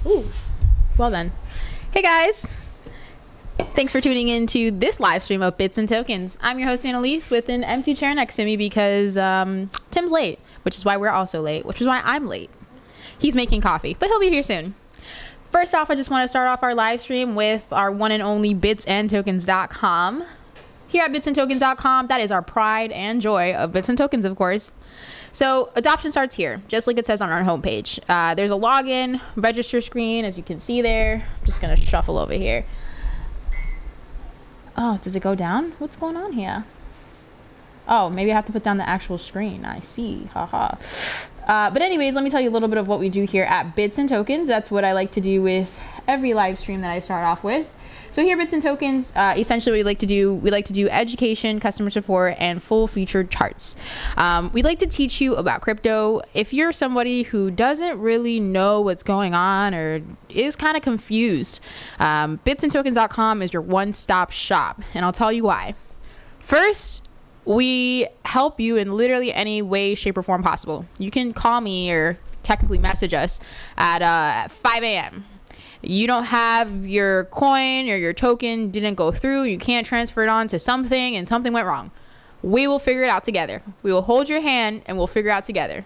Ooh, well then. Hey guys. Thanks for tuning in to this live stream of Bits and Tokens. I'm your host, Annalise, with an empty chair next to me because Tim's late, which is why we're also late, which is why I'm late. He's making coffee, but he'll be here soon. First off, I just want to start off our live stream with our one and only bitsandtokens.com. Here at bitsandtokens.com, that is our pride and joy of Bits and Tokens, of course. So adoption starts here, just like it says on our homepage. There's a login, register screen, as you can see there. I'm just going to shuffle over here. Oh, does it go down? What's going on here? Oh, maybe I have to put down the actual screen. I see. Haha. But anyways, let me tell you a little bit of what we do here at Bits and Tokens. That's what I like to do with every live stream that I start off with. So here at Bits and Tokens, essentially we like to do education, customer support, and full featured charts. We like to teach you about crypto. If you're somebody who doesn't really know what's going on or is kind of confused, bitsandtokens.com is your one-stop shop, and I'll tell you why. First, we help you in literally any way, shape, or form possible. You can call me or technically message us at 5 a.m. You don't have your coin or your token didn't go through, you can't transfer it on to something and something went wrong. We will figure it out together. We will hold your hand and we'll figure it out together.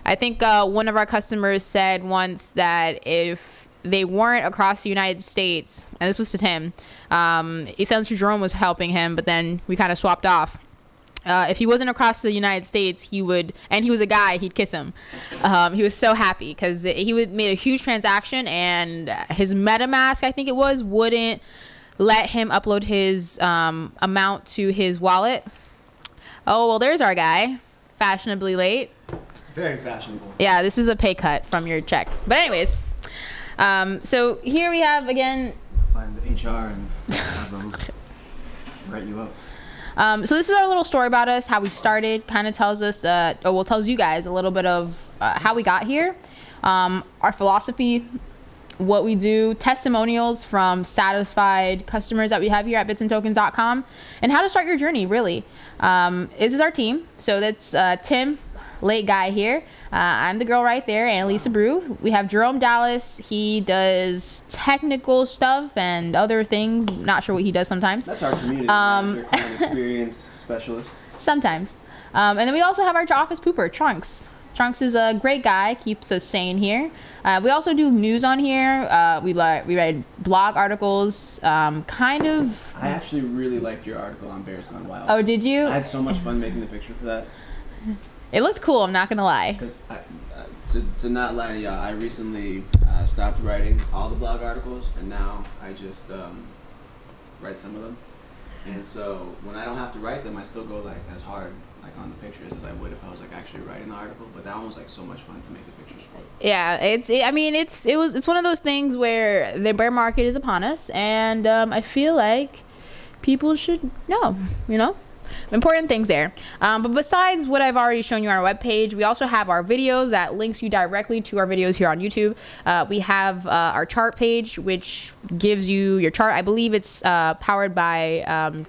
I think one of our customers said once that if they weren't across the United States, and this was to Tim, essentially Jerome was helping him, but then we kind of swapped off. If he wasn't across the United States, he would, and he was a guy, he'd kiss him. He was so happy because he made a huge transaction and his MetaMask, I think it was, wouldn't let him upload his amount to his wallet. Oh, well, there's our guy. Fashionably late. Very fashionable. Yeah, this is a pay cut from your check. But anyways, so here we have, again... Find the HR and have them write you up. So this is our little story about us, how we started, kind of tells us, tells you guys a little bit of how we got here, our philosophy, what we do, testimonials from satisfied customers that we have here at bitsandtokens.com, and how to start your journey, really. This is our team. So that's Tim, late guy here. I'm the girl right there, Annalisa Brew. We have Jerome Dallas. He does technical stuff and other things. Not sure what he does sometimes. That's our community manager, client experience specialist. Sometimes. And then we also have our office pooper, Trunks. Trunks is a great guy, keeps us sane here. We also do news on here. We write blog articles, kind of. I actually really liked your article on Bears Gone Wild. Oh, did you? I had so much fun making the picture for that. It looked cool, I'm not gonna lie. Because to not lie to y'all, I recently stopped writing all the blog articles, and now I just write some of them. And so when I don't have to write them, I still go like as hard like on the pictures as I would if I was like actually writing the article. But that one was like so much fun to make the pictures for. Yeah, it's one of those things where the bear market is upon us, and I feel like people should know, you know. Important things there. But besides what I've already shown you on our webpage, we also have our videos that links you directly to our videos here on YouTube. We have our chart page, which gives you your chart. I believe it's powered by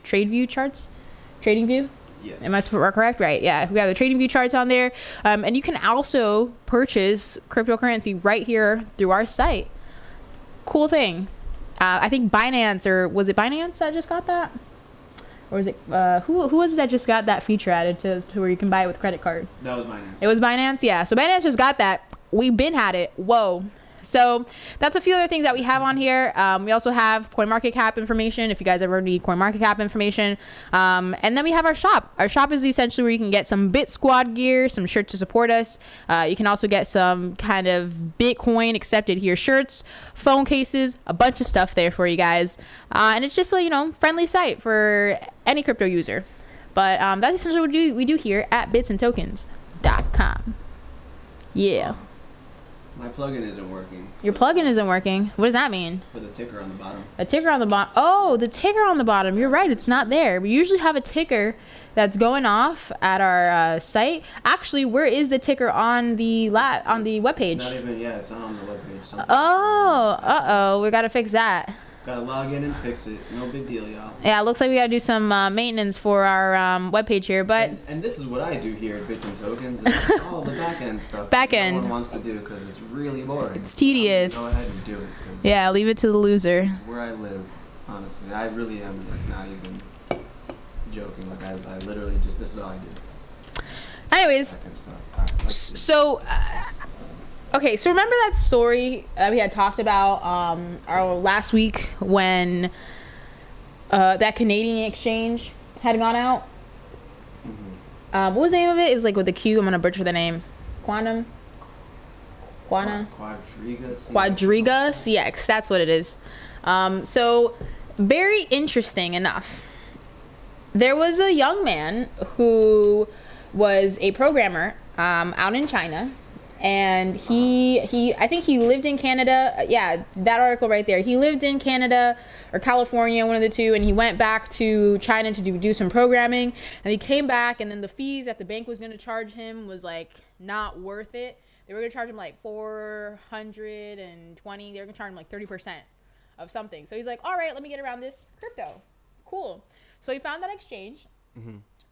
TradeView charts. TradingView? Yes. Am I correct? Right. Yeah. We have the TradingView charts on there. And you can also purchase cryptocurrency right here through our site. Cool thing. I think Binance, or was it Binance that just got that? Or was it, who was it that just got that feature added to where you can buy it with credit card? That was Binance. It was Binance? Yeah. So Binance just got that. We've been had it. Whoa. So that's a few other things that we have on here. We also have CoinMarketCap information if you guys ever need CoinMarketCap information. And then we have our shop. Our shop is essentially where you can get some Bit Squad gear, some shirts to support us. You can also get some kind of Bitcoin accepted here shirts, phone cases, a bunch of stuff there for you guys. And it's just a, you know, friendly site for any crypto user. But that's essentially what we do here at bitsandtokens.com. Yeah. My plugin isn't working. Your plugin isn't working? What does that mean? For the ticker on the bottom. A ticker on the bottom. Oh, the ticker on the bottom. You're right. It's not there. We usually have a ticker that's going off at our site. Actually, where is the ticker on the webpage? It's not even, yeah, it's not on the webpage. Oh, uh-oh. We got to fix that. Gotta log in and fix it. No big deal, y'all. Yeah, it looks like we gotta do some maintenance for our webpage here, but... And this is what I do here at Bits and Tokens. It's all the back-end stuff Back-end. No one wants to do because it's really boring. It's tedious. Go ahead and do it. Yeah, leave it to the loser. It's where I live, honestly. I really am, like, not even joking. Like, I literally just, this is all I do. Anyways, Back-end stuff. All right, so... okay, so remember that story we had talked about our last week when that Canadian exchange had gone out? Mm-hmm. What was the name of it? It was like with the Q. I'm going to butcher the name. Quadriga CX. That's what it is. So, very interesting enough. There was a young man who was a programmer out in China. And I think he lived in Canada. Yeah, that article right there. He lived in Canada or California, one of the two, and he went back to China to do some programming. And he came back, and then the fees that the bank was going to charge him was like not worth it. They were going to charge him like $420. They were going to charge him like 30% of something. So he's like, all right, let me get around this crypto. Cool. So he found that exchange,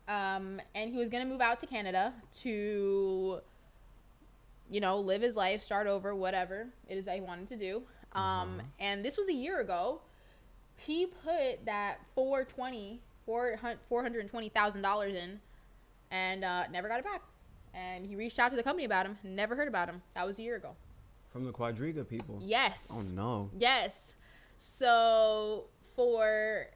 and he was going to move out to Canada to, you know, live his life, start over, whatever it is that he wanted to do. And this was a year ago. He put that $420,000 in and never got it back. And he reached out to the company about him, never heard about him. That was a year ago. From the Quadriga people? Yes. Oh, no. Yes. So for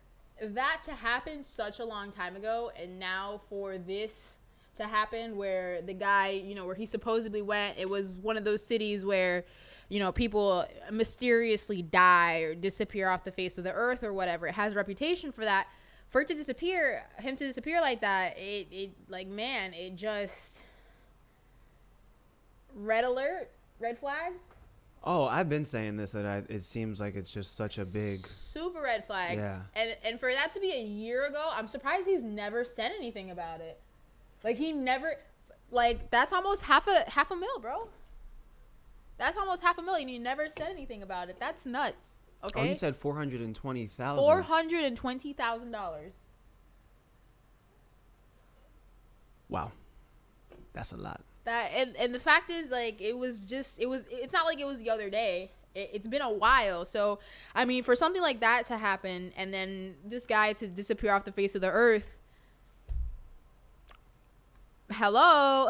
that to happen such a long time ago, and now for this to happen where the guy, you know, where he supposedly went, it was one of those cities where, you know, people mysteriously die or disappear off the face of the earth or whatever. It has a reputation for that. For it to disappear, him to disappear like that, it like, man, it just... Red alert, red flag. Oh, I've been saying this, that it seems like it's just such a big... Super red flag. Yeah. And for that to be a year ago, I'm surprised he's never said anything about it. Like, he never, like, that's almost half a mil, bro. That's almost half a million. He never said anything about it. That's nuts. Okay. Oh, you said $420,000. $420,000. Wow, that's a lot. That and the fact is, like, it's not like it was the other day. It's been a while. So, I mean, for something like that to happen, and then this guy to disappear off the face of the earth. Hello.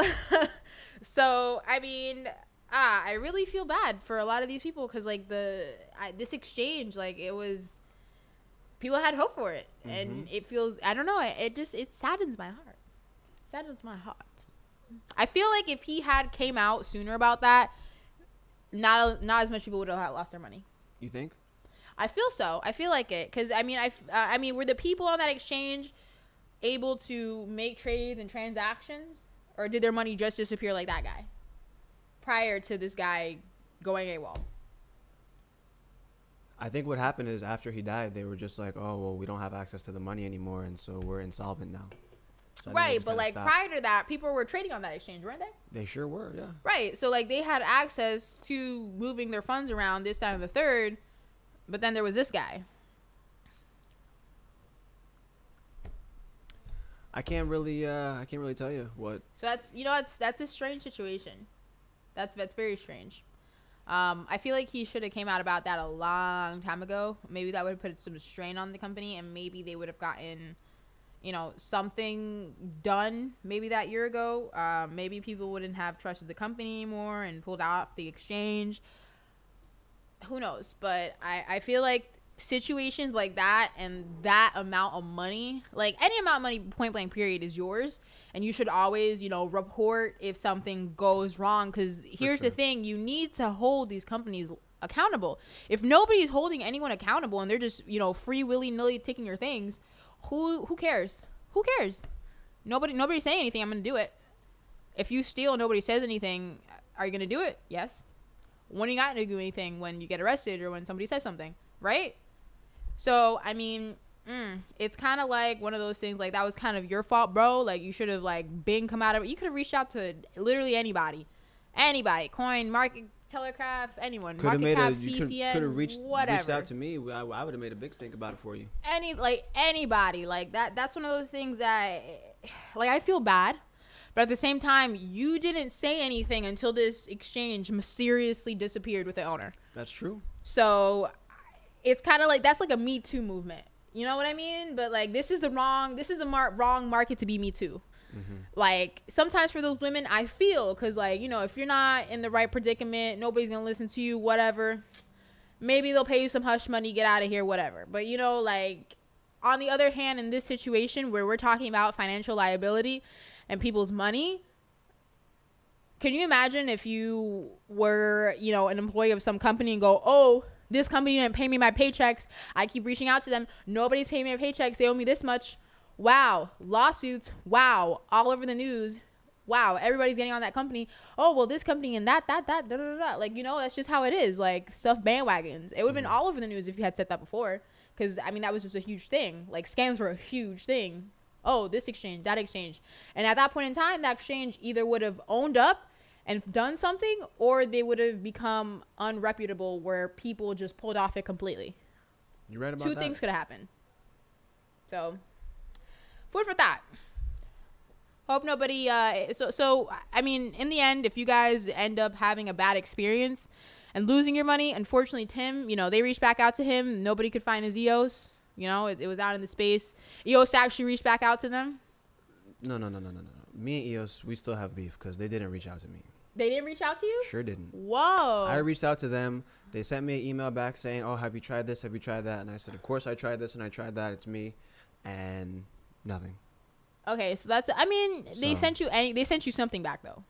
So, I mean, I really feel bad for a lot of these people because, like, this exchange, like, it was, people had hope for it, and it feels, I don't know, it saddens my heart. It saddens my heart. I feel like if he had came out sooner about that, not as much people would have lost their money. You think? I feel so. I feel like it because I mean, were the people on that exchange able to make trades and transactions, or did their money just disappear like that guy prior to this guy going AWOL? I think what happened is after he died, they were just like, oh, well, we don't have access to the money anymore, and so we're insolvent now. So right, but like prior to that, people were trading on that exchange, weren't they? They sure were, yeah. Right, so like they had access to moving their funds around this, that, and the third, but then there was this guy. I can't really tell you what. So that's a strange situation. That's very strange. I feel like he should have came out about that a long time ago. Maybe that would have put some strain on the company, and maybe they would have gotten, you know, something done maybe that year ago. Maybe people wouldn't have trusted the company anymore and pulled off the exchange. Who knows? But I feel like situations like that and that amount of money, like any amount of money, point blank period, is yours, and you should always, you know, report if something goes wrong, because here's the thing, you need to hold these companies accountable. If nobody's holding anyone accountable and they're just, you know, free willy-nilly taking your things, who cares? Nobody's saying anything. I'm gonna do it. If you steal, nobody says anything, are you gonna do it? Yes. When you got to do anything, when you get arrested or when somebody says something, right? So, I mean, it's kind of like one of those things, like, that was kind of your fault, bro. Like, you should have, like, come out of it. You could have reached out to literally anybody. Coin, market, Telegraph, anyone, Could have Market made Cap, a. You could CCN, have reached whatever. out to me. I would have made a big stink about it for you. Anybody like that. That's one of those things that, like, I feel bad, but at the same time, you didn't say anything until this exchange mysteriously disappeared with the owner. That's true. So it's kind of like, that's like a Me Too movement. You know what I mean? But like, this is the wrong market to be Me Too. Mm-hmm. Like, sometimes for those women, I feel, because like, you know, if you're not in the right predicament, nobody's gonna listen to you, whatever. Maybe they'll pay you some hush money, get out of here, whatever. But you know, like, on the other hand, in this situation where we're talking about financial liability and people's money, can you imagine if you were, you know, an employee of some company and go, oh, this company didn't pay me my paychecks. I keep reaching out to them. Nobody's paying me my paychecks. They owe me this much. Wow. Lawsuits. Wow. All over the news. Wow. Everybody's getting on that company. Oh, well, this company and that, da, da, da, da. Like, you know, that's just how it is. Like, stuff bandwagons. It would have been all over the news if you had said that before. Because, I mean, that was just a huge thing. Like, scams were a huge thing. Oh, this exchange, that exchange. And at that point in time, that exchange either would have owned up and done something, or they would have become unreputable where people just pulled off it completely. You're right about that. Two things could have happened. So, food for thought. Hope nobody, so, I mean, in the end, if you guys end up having a bad experience and losing your money, unfortunately, Tim, you know, they reached back out to him. Nobody could find his EOS. You know, it was out in the space. EOS actually reached back out to them. No. Me and EOS, we still have beef because they didn't reach out to me. They didn't reach out to you? Sure didn't. Whoa. I reached out to them. They sent me an email back saying, oh, have you tried this? Have you tried that? And I said, of course I tried this and I tried that. It's me. And nothing. Okay, so that's, I mean, they sent you something back, though.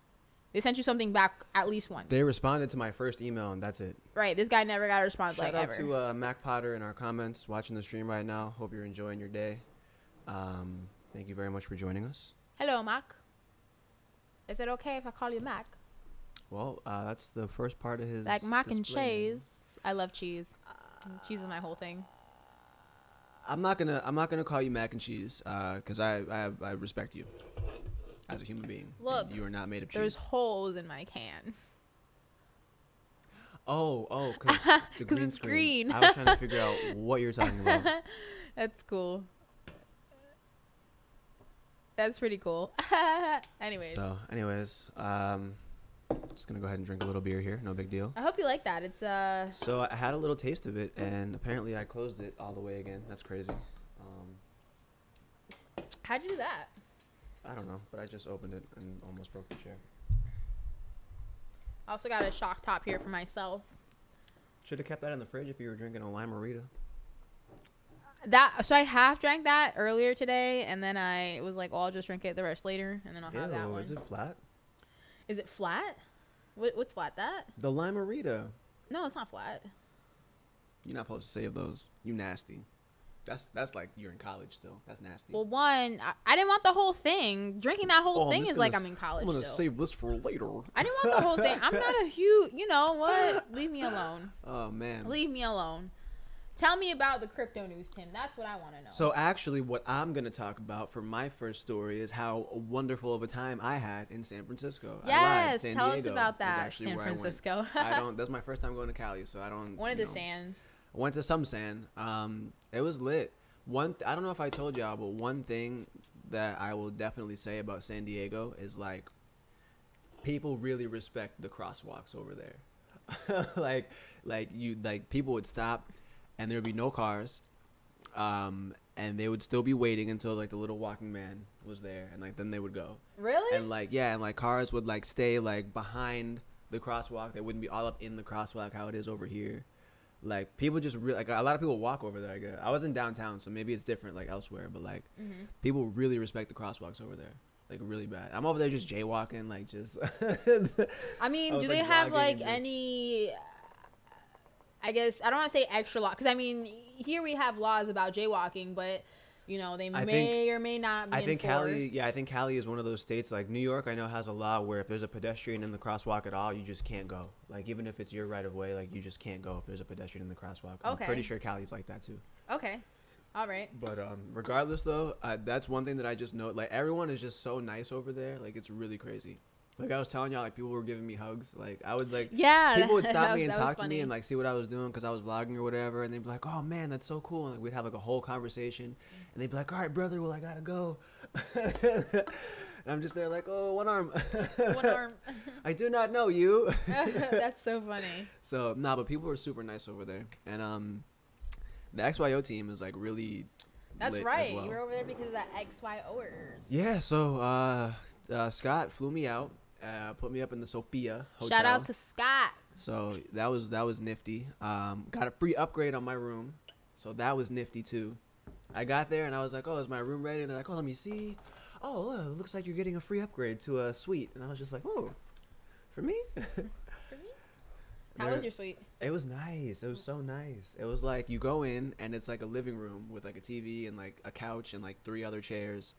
They sent you something back at least once. They responded to my first email, and that's it. Right. This guy never got a response, Shout like, out ever. to Mac Potter in our comments watching the stream right now. Hope you're enjoying your day. Thank you very much for joining us. Hello, Mac. Is it okay if I call you Mac? Well, that's the first part of his like mac and display. cheese. I love cheese. Cheese is my whole thing. I'm not gonna call you mac and cheese because I respect you as a human being. Look, you are not made of cheese. There's holes in my can. Oh, because the green it's screen. green. I was trying to figure out what you're talking about. That's cool. That's pretty cool. Anyways, just gonna go ahead and drink a little beer here. No big deal. I hope you like that. It's So I had a little taste of it, and apparently I closed it all the way again. That's crazy. How'd you do that? I don't know, but I just opened it and almost broke the chair. I also got a shock top here for myself. Should have kept that in the fridge if you were drinking a Lime-A-Rita. So I half drank that earlier today, and then I was like, "Oh, I'll just drink it the rest later, and then I'll have that one." Is it flat? Is it flat? What's flat? That? The Lime-A-Rita. No, it's not flat. You're not supposed to save those. You nasty. That's like you're in college still. That's nasty. Well, one, I didn't want the whole thing. Drinking that whole thing is like I'm in college. I'm gonna still. save this for later. I didn't want the whole thing. I'm not a huge. You know what? Leave me alone. Oh man. Leave me alone. Tell me about the crypto news, Tim. That's what I want to know. So actually, what I'm going to talk about for my first story is how wonderful of a time I had in San Francisco. Yes, San tell us Diego about is that, actually San where I went. Francisco. That's my first time going to Cali, so I don't. One of the sands. I went to some sand. It was lit. I don't know if I told y'all, but one thing that I will definitely say about San Diego is like people really respect the crosswalks over there. like people would stop and there would be no cars, and they would still be waiting until like the little walking man was there, and like then they would go. Really? And like cars would like stay like behind the crosswalk. They wouldn't be all up in the crosswalk how it is over here. Like people just really like a lot of people walk over there. I guess I was in downtown, so maybe it's different like elsewhere. But like people really respect the crosswalks over there. Like really bad. I'm over there just jaywalking, like just. I mean, do they have like any? I guess I don't want to say extra law because I mean here we have laws about jaywalking, but you know they may or may not be enforced. I think Cali is one of those states. Like New York, I know has a law where if there's a pedestrian in the crosswalk at all, you just can't go. Like even if it's your right of way, like you just can't go if there's a pedestrian in the crosswalk. I'm pretty sure Cali's like that too. Okay. All right. But regardless though, that's one thing that I just know. Like everyone is just so nice over there. Like it's really crazy. Like I was telling y'all, like people were giving me hugs. Like I would like, Yeah, people would stop me and that was talk to me funny. and like see what I was doing because I was vlogging or whatever, and they'd be like, "Oh man, that's so cool!" And like, we'd have like a whole conversation, and they'd be like, "All right, brother, well I gotta go," and I'm just there like, "Oh, one arm, One arm. I do not know you." That's so funny. So nah, but people were super nice over there, and the XYO team is like really. That's lit right. as well. You were over there because of that XYOers. Yeah, so Scott flew me out, put me up in the Sophia hotel. Shout out to Scott. So that was nifty. Got a free upgrade on my room, so that was nifty too. I got there and I was like, "Oh, is my room ready?" And they're like, "Oh, let me see. Oh, look, it looks like you're getting a free upgrade to a suite." And I was just like, "Oh, for me?" For me? How was your suite? It was nice. It was so nice. It was like you go in and it's like a living room with like a TV and like a couch and like 3 other chairs,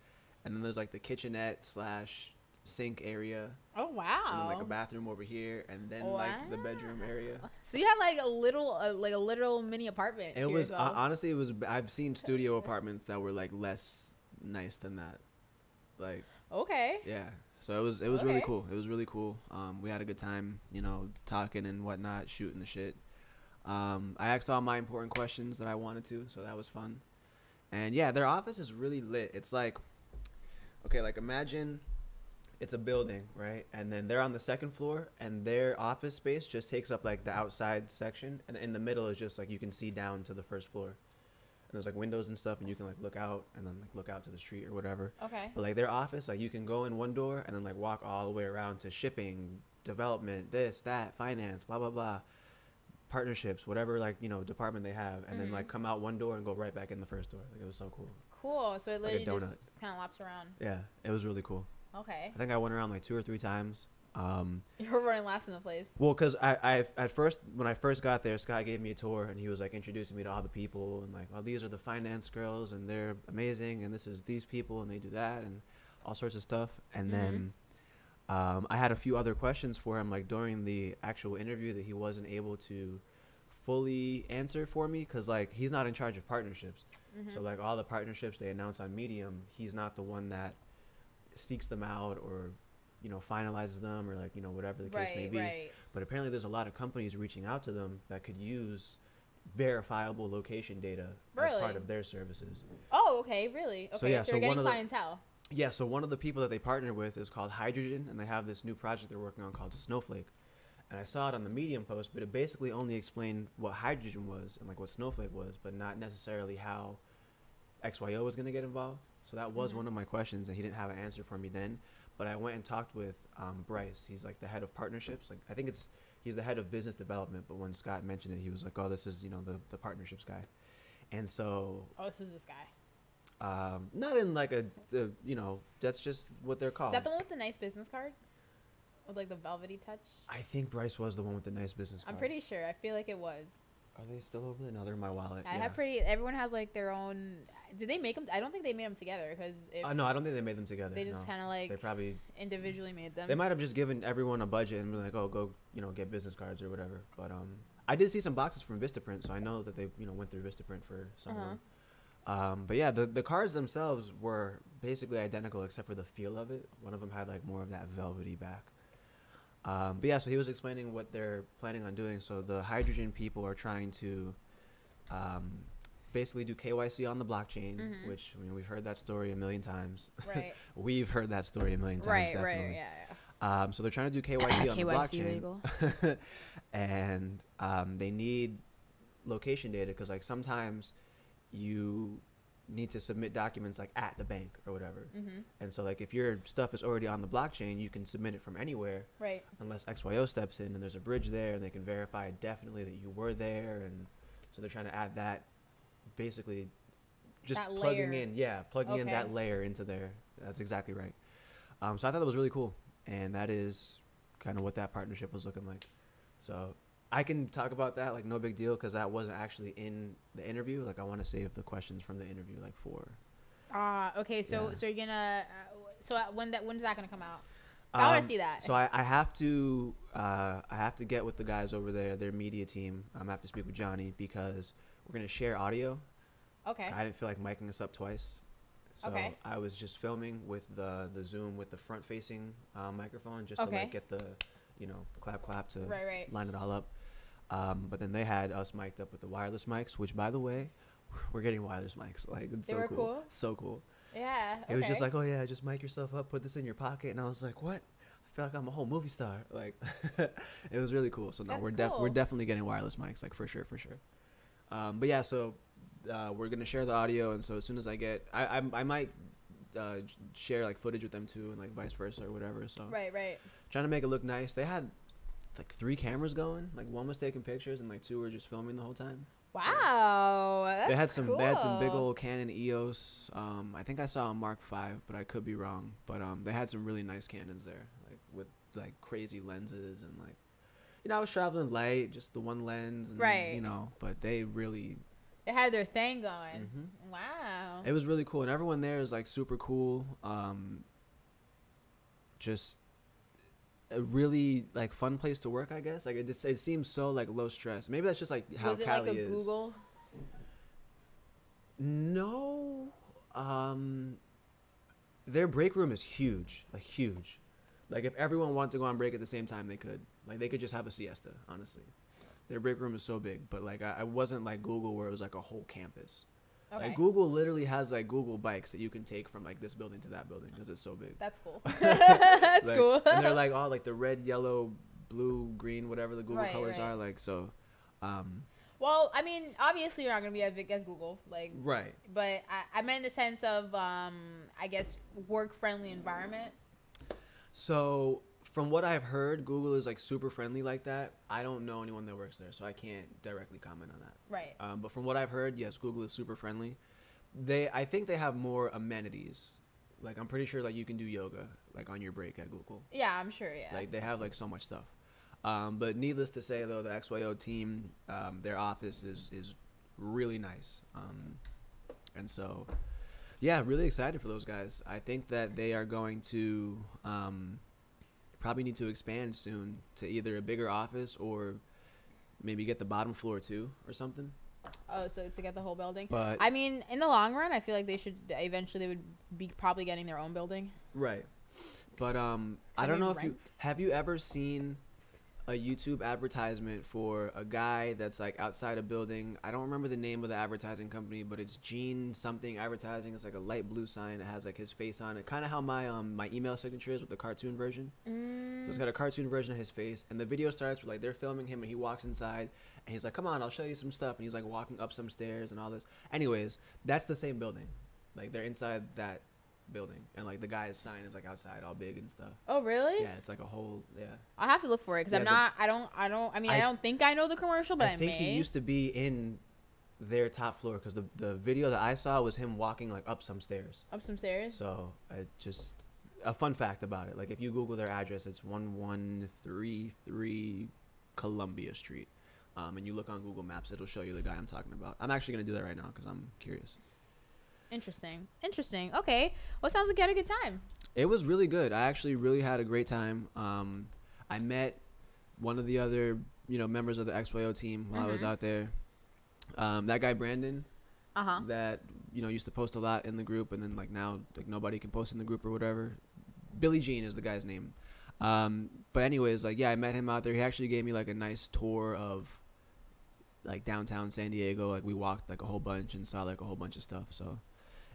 and then there's like the kitchenette / sink area. Oh wow! And then like a bathroom over here, and then like the bedroom area. So you had like a little mini apartment. It was honestly, it was. I've seen studio apartments that were like less nice than that. Like okay. yeah. So it was really Okay. cool. It was really cool. We had a good time, you know, talking and whatnot, shooting the shit. I asked all my important questions that I wanted to, so that was fun. And yeah, their office is really lit. It's like, okay, like imagine it's a building, right? And then they're on the 2nd floor, and their office space just takes up like the outside section, and in the middle is just like you can see down to the 1st floor. And there's like windows and stuff, and you can like look out and then like look out to the street or whatever. Okay. But like their office, like you can go in one door and then like walk all the way around to shipping, development, this, that, finance, blah blah blah, partnerships, whatever like, you know, department they have, and then like come out one door and go right back in the 1st door. Like it was so cool. Cool. So it Like a literally donut. just kind of laps around. Yeah, it was really cool. Okay. I think I went around like 2 or 3 times. You were running laps in the place. Well, because I at first, when I first got there, Scott gave me a tour, and he was like introducing me to all the people, and like, oh, these are the finance girls, and they're amazing, and this is these people, and they do that, and all sorts of stuff. And then I had a few other questions for him, like during the actual interview, that he wasn't able to fully answer for me, because like he's not in charge of partnerships. So like all the partnerships they announce on Medium, he's not the one that seeks them out or, you know, finalizes them, or like, you know, whatever the case may be. Right. But apparently there's a lot of companies reaching out to them that could use verifiable location data as Really? part of their services. Oh, okay. Really? Okay. So, yeah, so so you're one getting of the- clientele. Yeah, so one of the people that they partner with is called Hydrogen, and they have this new project they're working on called Snowflake. And I saw it on the Medium post, but it basically only explained what Hydrogen was and like what Snowflake was, but not necessarily how XYO was going to get involved. So that was one of my questions, and he didn't have an answer for me then. But I went and talked with Bryce. He's like the head of partnerships. Like I think he's the head of business development. But when Scott mentioned it, he was like, "Oh, this is, you know, the partnerships guy." And so Oh, this is this guy. not in like a you know, that's just what they're called. Is that the one with the nice business card? With like the velvety touch? I think Bryce was the one with the nice business card. I'm pretty sure. I feel like it was. Are they still over there? No, they're in my wallet. I have everyone has like their own. Did they make them? I don't think they made them together because No, I don't think they made them together. they just no. kind of like They probably individually made them. They might have just given everyone a budget and been like, "Oh, go, you know, get business cards or whatever." But I did see some boxes from Vistaprint, so I know that they, you know, went through Vistaprint for some of them. But yeah, the cards themselves were basically identical except for the feel of it. One of them had like more of that velvety back. But yeah, so he was explaining what they're planning on doing. So the Hydrogen people are trying to basically do KYC on the blockchain, which, I mean, we've heard that story a million times. Right. We've heard that story a million times. Right. Definitely. Right. Yeah. So they're trying to do KYC on the KYC blockchain, legal. and they need location data because like sometimes you need to submit documents like at the bank or whatever. And so like if your stuff is already on the blockchain, you can submit it from anywhere, Right. unless XYO steps in and there's a bridge there and they can verify definitely that you were there. And so they're trying to add that, basically just That plugging layer. in Okay. that layer into there. That's exactly right. So I thought that was really cool, and that is kind of what that partnership was looking like. So I can talk about that, like, no big deal, because that wasn't actually in the interview. Like, I want to save the questions from the interview, like, for. Okay. So Yeah. so you're gonna. When's that gonna come out? I want to see that. So I have to get with the guys over there, their media team. I have to speak with Johnny because we're gonna share audio. Okay. I didn't feel like miking us up twice. So Okay. I was just filming with the Zoom with the front facing microphone just to Okay. like get the, clap to Right. line it all up. But then they had us mic'd up with the wireless mics, which by the way, we're getting wireless mics. Like it's They so were cool. cool? So cool. Yeah. It was just like, oh yeah, just mic yourself up, put this in your pocket, and I was like, what? I feel like I'm a whole movie star. Like, it was really cool. So no, That's cool. we're definitely getting wireless mics, like for sure. But yeah, so we're gonna share the audio, and so as soon as I get, I might share like footage with them too, and like vice versa or whatever. So Right. trying to make it look nice. They had like 3 cameras going. Like 1 was taking pictures, and like 2 were just filming the whole time. Wow. That's They had some big cool. old Canon EOS. I think I saw a Mark V, but I could be wrong. But they had some really nice Canons there, like with like crazy lenses and like, I was traveling light, just the one lens, and, Right. But they really, They had their thing going. Mhm. Wow. it was really cool, and everyone there is like super cool. Just a really like fun place to work, I guess. Like it seems so like low stress. Maybe that's just like how Was it Cali like a is. Google? No, their break room is huge, like huge. Like if everyone wanted to go on break at the same time, they could. Like they could just have a siesta. Honestly, their break room is so big. But like I wasn't like Google where it was like a whole campus. Okay. Like Google literally has like Google bikes that you can take from like this building to that building because it's so big. That's cool. That's Like, cool. And they're like all like the red, yellow, blue, green, whatever the Google Right, colors right. are. Like so, Well, I mean, obviously you're not gonna be as big as Google, like, right. but I meant in the sense of, I guess, work-friendly environment. So from what I've heard, Google is like super friendly like that. I don't know anyone that works there, so I can't directly comment on that. Right. But from what I've heard, yes, Google is super friendly. I think they have more amenities. Like I'm pretty sure like you can do yoga like on your break at Google. Yeah, I'm sure. Yeah. Like they have like so much stuff. But needless to say though, the XYO team, their office is really nice. And so, yeah, really excited for those guys. I think that they are going to probably need to expand soon to either a bigger office or maybe get the bottom floor too or something. Oh, so to get the whole building. But I mean, in the long run, I feel like they would be probably getting their own building. right. But I don't know if have you ever seen a YouTube advertisement for a guy that's like outside a building. I don't remember the name of the advertising company, but it's Gene something advertising. It's like a light blue sign that has like his face on it, kind of how my email signature is with the cartoon version. So it's got a cartoon version of his face, and the video starts with like they're filming him and he walks inside and he's like, come on, I'll show you some stuff, and he's like walking up some stairs and all this. Anyways, that's the same building. Like they're inside that building, and like the guy's sign is like outside all big and stuff. Oh, really? Yeah, it's like a whole I'll have to look for it because Yeah, I don't think I know the commercial, but I think may. he used to be in their top floor because the video that I saw was him walking like up some stairs. Up some stairs. So I just a fun fact about it. Like if you Google their address, it's 1133 Columbia Street. And you look on Google Maps, it'll show you the guy I'm talking about. I'm actually gonna do that right now because I'm curious. Interesting. Okay. Well, it sounds like you had a good time. It was really good. I actually really had a great time. I met one of the other, members of the XYO team while I was out there. That guy Brandon, that used to post a lot in the group, and then like now like nobody can post in the group or whatever. Billy Jean is the guy's name. But anyways, like I met him out there. He actually gave me like a nice tour of like downtown San Diego. Like we walked like a whole bunch and saw like a whole bunch of stuff. So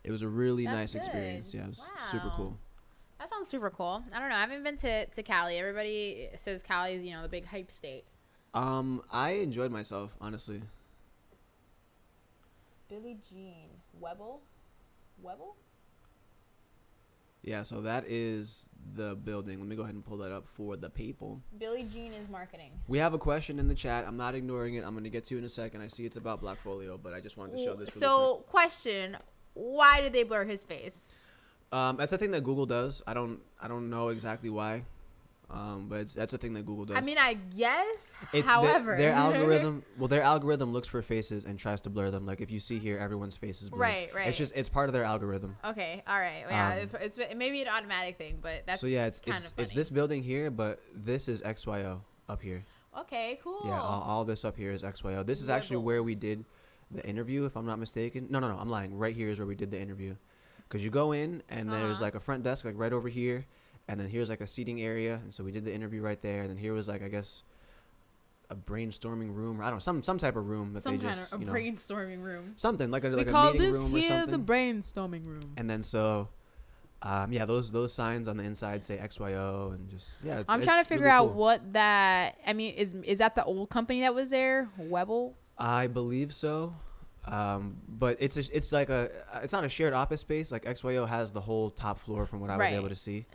it was a really nice experience. Yeah, it was super cool. That sounds super cool. I don't know. I haven't been to Cali. Everybody says Cali is, the big hype state. I enjoyed myself, honestly. Billie Jean. Webble? Yeah, so that is the building. Let me go ahead and pull that up for the people. Billie Jean is marketing. We have a question in the chat. I'm not ignoring it. I'm going to get to you in a second. I see it's about Blackfolio, but I just wanted to show this really quick. Question, why did they blur his face? That's a thing that Google does. I don't know exactly why. But that's a thing that Google does. I mean, I guess. It's however, their algorithm. Well, their algorithm looks for faces and tries to blur them. Like if you see here, everyone's face is blurred. Right. It's part of their algorithm. Okay, all right. Yeah, it's maybe an automatic thing, but that's so yeah. It's kind of funny. it's this building here, but this is XYO up here. Okay, cool. Yeah, all this up here is XYO. This is actually where we did the interview, if I'm not mistaken. No, I'm lying. Right here is where we did the interview. because you go in and there's Uh-huh. like a front desk like right over here, and then here's like a seating area, and so we did the interview right there, and then here was like I guess a brainstorming room, or I don't know, some type of room that Some they kind just of a you know brainstorming room. something like a We like a call meeting this room or here the something. brainstorming room. And then so yeah, those signs on the inside say XYO, and just yeah. I'm it's trying to figure really out cool. what that. I mean, is that the old company that was there, Webble? I believe so, but it's like it's not a shared office space. Like XYO has the whole top floor from what I was Right. able to see,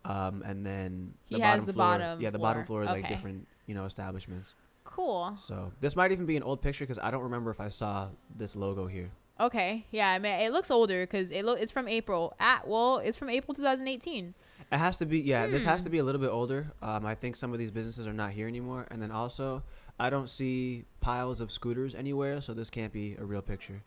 and then He has the floor, bottom yeah, the bottom floor. floor is like Okay. different establishments. Cool. So this might even be an old picture because I don't remember if I saw this logo here. Okay. Yeah. I mean, it looks older because it's from April. It's from April 2018. It has to be, yeah. This has to be a little bit older. I think some of these businesses are not here anymore, and then also I don't see piles of scooters anywhere, so this can't be a real picture.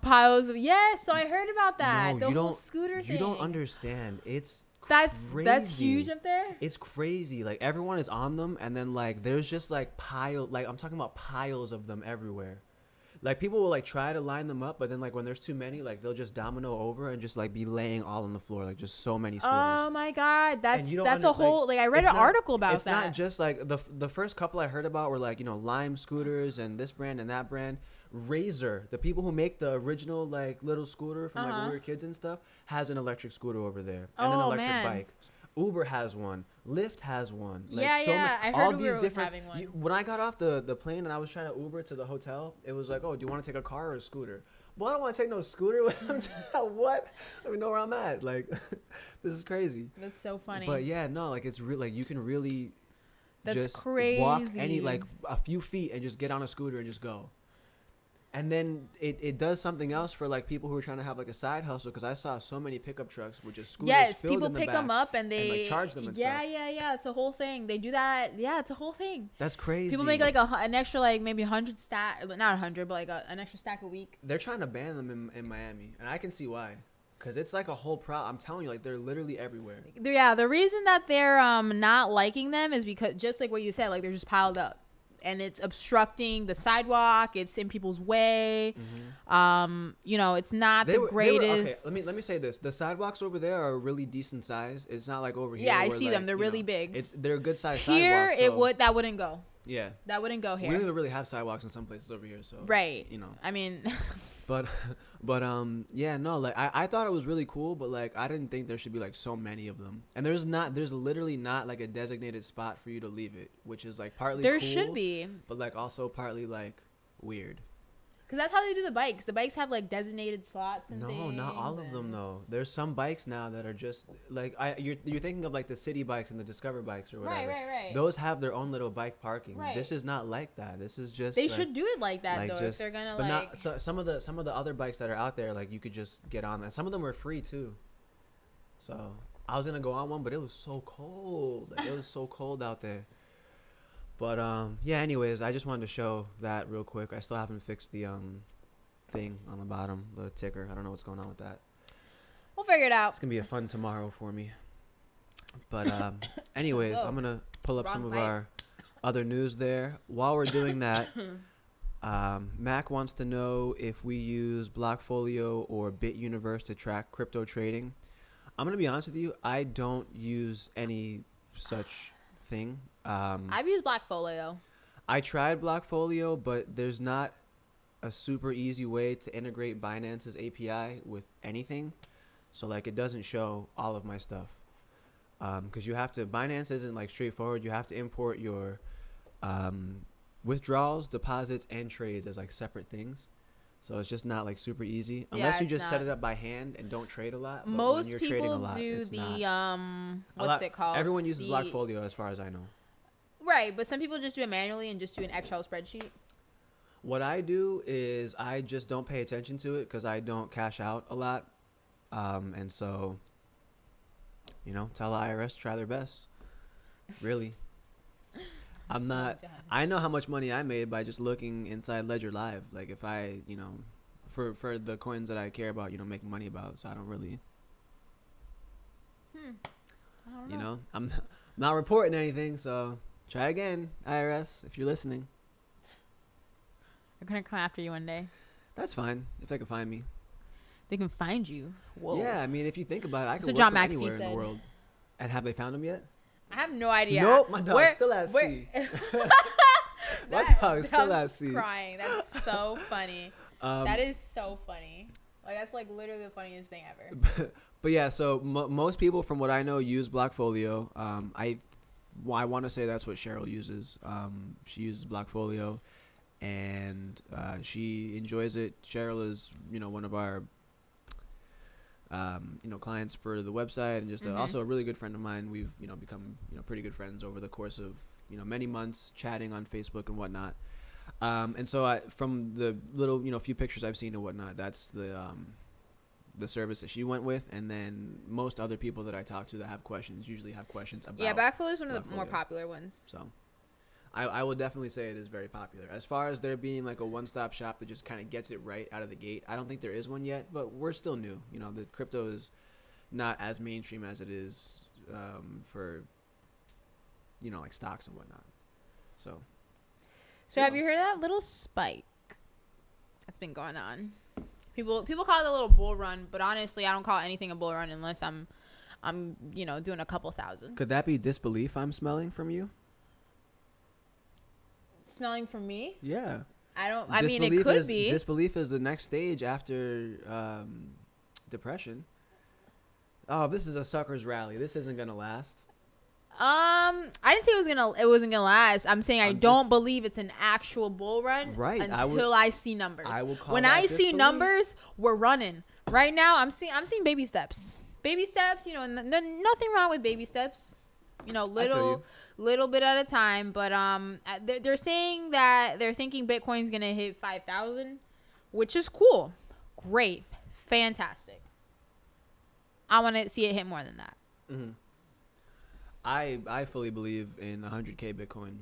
Piles of So I heard about that. No, the you whole don't. scooter thing. You don't understand. It's That's crazy. huge up there. It's crazy. Like everyone is on them, and then like there's just like I'm talking about piles of them everywhere. Like people will like try to line them up, but then like when there's too many, like they'll just domino over and just like be laying all on the floor, like just so many scooters. Oh my god, that's you don't a whole like I read it's an not- article about it's that. not just like the first couple I heard about were like Lime scooters and this brand and that brand. Razor, the people who make the original like little scooter from like when we were kids and stuff, has an electric scooter over there and an Oh, electric man. bike. Uber has one. Lyft has one. Like, Yeah, so yeah, I heard all Uber these was different. having one. When I got off the plane and I was trying to Uber to the hotel, it was like, oh, do you want to take a car or a scooter? Well, I don't want to take no scooter. What? I don't even know where I'm at. Like, this is crazy. That's so funny. But yeah, no, like it's real. Like you can really That's just crazy. walk any like a few feet and just get on a scooter and just go. And then it does something else for like people who are trying to have like a side hustle, because I saw so many pickup trucks with just scooters yes, filled people in the pick back them up and they like charge them and yeah, stuff. yeah. It's a whole thing. They do that. Yeah, it's a whole thing. That's crazy. People make like an extra like maybe 100 stack, not 100, but like an extra stack a week. They're trying to ban them in Miami, and I can see why. Cause it's like a whole problem. I'm telling you, like they're literally everywhere. Yeah, the reason that they're not liking them is because just like what you said, like they're just piled up. And it's obstructing the sidewalk. It's in people's way. It's not the greatest. Okay, let me say this: the sidewalks over there are really decent size. It's not like over here. Yeah, I where, see like, them. They're really big. They're a good size Here, sidewalks. that wouldn't go. Yeah, that wouldn't go we here. don't even really have sidewalks in some places over here. So Right. I mean, but yeah, no, like I thought it was really cool, but like I didn't think there should be like so many of them. And there's literally not like a designated spot for you to leave it, which is like partly there cool, should be. but like also partly like weird. Because that's how they do the bikes. The bikes have like designated slots and No, things. not all of them though. There's some bikes now that are just like you're thinking of like the city bikes and the Discover bikes or whatever. Right. Those have their own little bike parking. Right. This is not like that. This is just They like, should do it like that like though. If they're gonna but like. not some of the other bikes that are out there, like you could just get on. And some of them were free too. So I was gonna go on one, but it was so cold. Like, it was so cold out there. But yeah. Anyways, I just wanted to show that real quick. I still haven't fixed the thing on the bottom, the ticker. I don't know what's going on with that. We'll figure it out. It's gonna be a fun tomorrow for me. But anyways, Oh, I'm gonna pull up some wrong of pipe. our other news there. While we're doing that, Mac wants to know if we use Blockfolio or BitUniverse to track crypto trading. I'm gonna be honest with you, I don't use any such thing. I've used Blockfolio. I tried Blockfolio, but there's not a super easy way to integrate Binance's API with anything. So like it doesn't show all of my stuff. Because Binance isn't like straightforward. You have to import your withdrawals, deposits, and trades as like separate things. So it's just not like super easy unless you it's just set not. it up by hand and don't trade a lot. But when Most you're trading a people lot, do it's the not. what's it called? Everyone uses The- Blockfolio as far as I know. Right, but some people just do it manually and just do an Excel spreadsheet. What I do is I just don't pay attention to it because I don't cash out a lot. And so, tell the IRS try their best. Really. I'm So not. done. I know how much money I made by just looking inside Ledger Live. Like if I, for the coins that I care about, making money about. So I don't really, I don't know. I'm not reporting anything. So try again, IRS, if you're listening. They're gonna come after you one day. That's fine if they can find me. They can find you. Whoa. Yeah, I mean, if you think about it, I So could John work from McAfee anywhere in said. the world. And have they found him yet? I have no idea. Nope, my dog's still at sea. My dog's still at sea. Crying. That's so funny. That is so funny. Like, that's like literally the funniest thing ever. But yeah, so most people, from what I know, use Blockfolio. I want to say that's what Cheryl uses. She uses Blockfolio, and she enjoys it. Cheryl is, one of our, clients for the website, and just also a really good friend of mine. We've, become, pretty good friends over the course of, many months chatting on Facebook and whatnot. And so from the little, few pictures I've seen and whatnot, that's the service that she went with. And then most other people that I talk to that have questions usually have questions about. Yeah, Backfolio is one of the more popular ones. So I will definitely say it is very popular. As far as there being like a one-stop shop that just kind of gets it right out of the gate, I don't think there is one yet, but we're still new. The crypto is not as mainstream as it is for, like stocks and whatnot. So have you heard of that little spike that's been going on? People call it a little bull run, but honestly, I don't call anything a bull run unless I'm doing a couple thousand. Could that be disbelief I'm smelling from you? Smelling from me? Yeah. I mean, it could be. Disbelief is the next stage after depression. Oh, this is a sucker's rally. This isn't gonna last. I didn't say it wasn't gonna last. I'm saying I don't believe it's an actual bull run until I see numbers. I will call when that I see disbelief. Numbers, we're running. Right now, I'm seeing baby steps. Baby steps, nothing wrong with baby steps. Little bit at a time, but they're saying that they're thinking Bitcoin's gonna hit 5,000, which is cool, great, fantastic. I want to see it hit more than that. Mm-hmm. I fully believe in 100K Bitcoin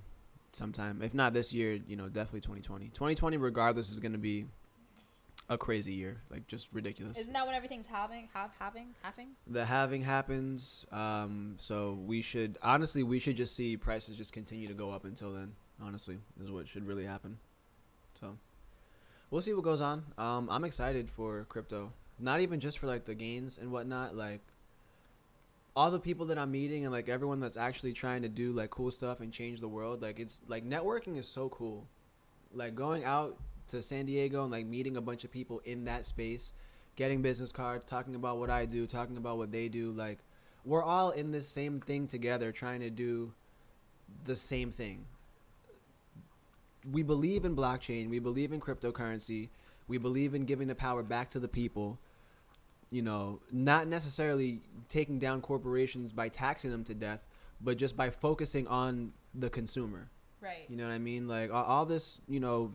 sometime, if not this year, definitely 2020. 2020, regardless, is gonna be a crazy year, like just ridiculous. Isn't that when everything's halving? The halving happens. So we should just see prices just continue to go up until then. Honestly, is what should really happen. So we'll see what goes on. I'm excited for crypto, not even just for like the gains and whatnot. Like all the people that I'm meeting and like everyone that's actually trying to do like cool stuff and change the world. Like it's like networking is so cool. Like going out to San Diego and like meeting a bunch of people in that space, getting business cards, talking about what I do, talking about what they do. Like we're all in this same thing together, trying to do the same thing. We believe in blockchain. We believe in cryptocurrency. We believe in giving the power back to the people. Not necessarily taking down corporations by taxing them to death, but just by focusing on the consumer. Right. You know what I mean? Like all this,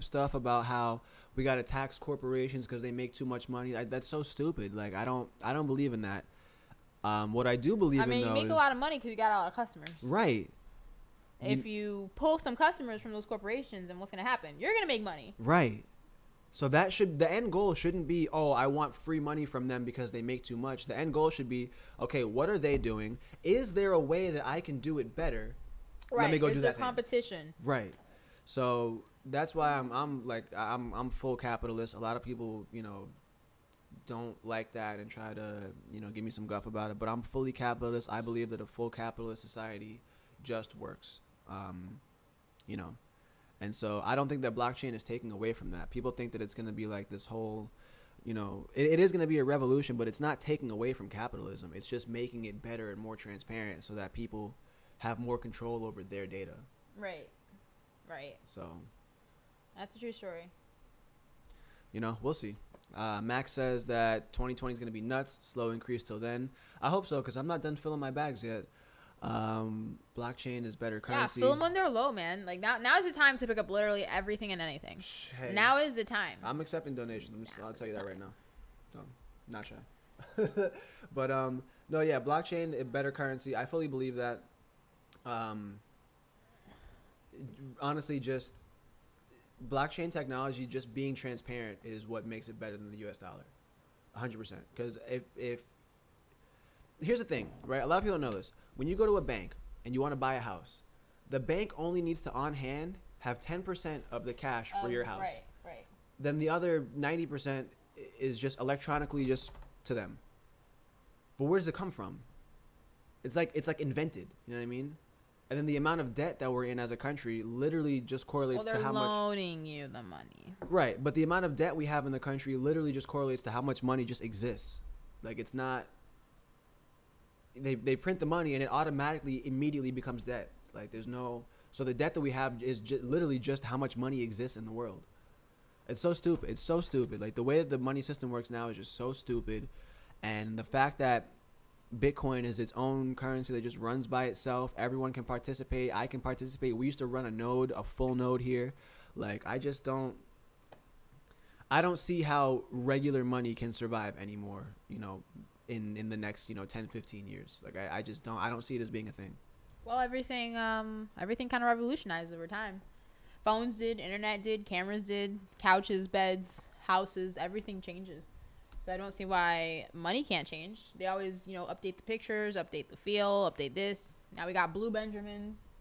stuff about how we got to tax corporations because they make too much money. That's so stupid. Like I don't believe in that. What I do believe in, you make a lot of money because you got a lot of customers. Right. If you pull some customers from those corporations, then what's going to happen? You're going to make money. Right. So the end goal shouldn't be, oh, I want free money from them because they make too much. The end goal should be, okay, what are they doing? Is there a way that I can do it better? Right. Let me go Is do there that thing. competition? Right. So that's why I'm full capitalist. A lot of people, don't like that and try to, give me some guff about it. But I'm fully capitalist. I believe that a full capitalist society just works. And so I don't think that blockchain is taking away from that. People think that it's going to be like this whole, it is going to be a revolution, but it's not taking away from capitalism. It's just making it better and more transparent so that people have more control over their data. Right. So that's a true story. We'll see. Max says that 2020 is going to be nuts, slow increase till then. I hope so, because I'm not done filling my bags yet. Blockchain is better currency. Yeah, fill them when they're low, man. Like now is the time to pick up literally everything and anything. Hey, now is the time. I'm accepting donations. I'll tell you that right now. So, not shy. But no, yeah, blockchain, better currency. I fully believe that. Honestly, just blockchain technology, just being transparent is what makes it better than the US dollar. 100%. Because if here's the thing, right? A lot of people don't know this. When you go to a bank and you want to buy a house, the bank only needs to on hand have 10% of the cash for your house. Right. Then the other 90% is just electronically just to them. But where does it come from? It's like invented. You know what I mean? And then the amount of debt that we're in as a country literally just correlates to how much. They're loaning you the money. Right, but the amount of debt we have in the country literally just correlates to how much money just exists. Like, it's not. They print the money and it automatically immediately becomes debt. Like, there's no. So the debt that we have is literally just how much money exists in the world. It's so stupid. It's so stupid. Like, the way that the money system works now is just so stupid. And the fact that Bitcoin is its own currency that just runs by itself. Everyone can participate. I can participate. We used to run a full node here. Like, I don't see how regular money can survive anymore, in the next, 10, 15 years. Like, I just don't. I don't see it as being a thing. Well, everything kind of revolutionized over time. Phones did, internet did, cameras did, couches, beds, houses, everything changes. So I don't see why money can't change. They always, update the pictures, update the feel, update this. Now we got blue Benjamins.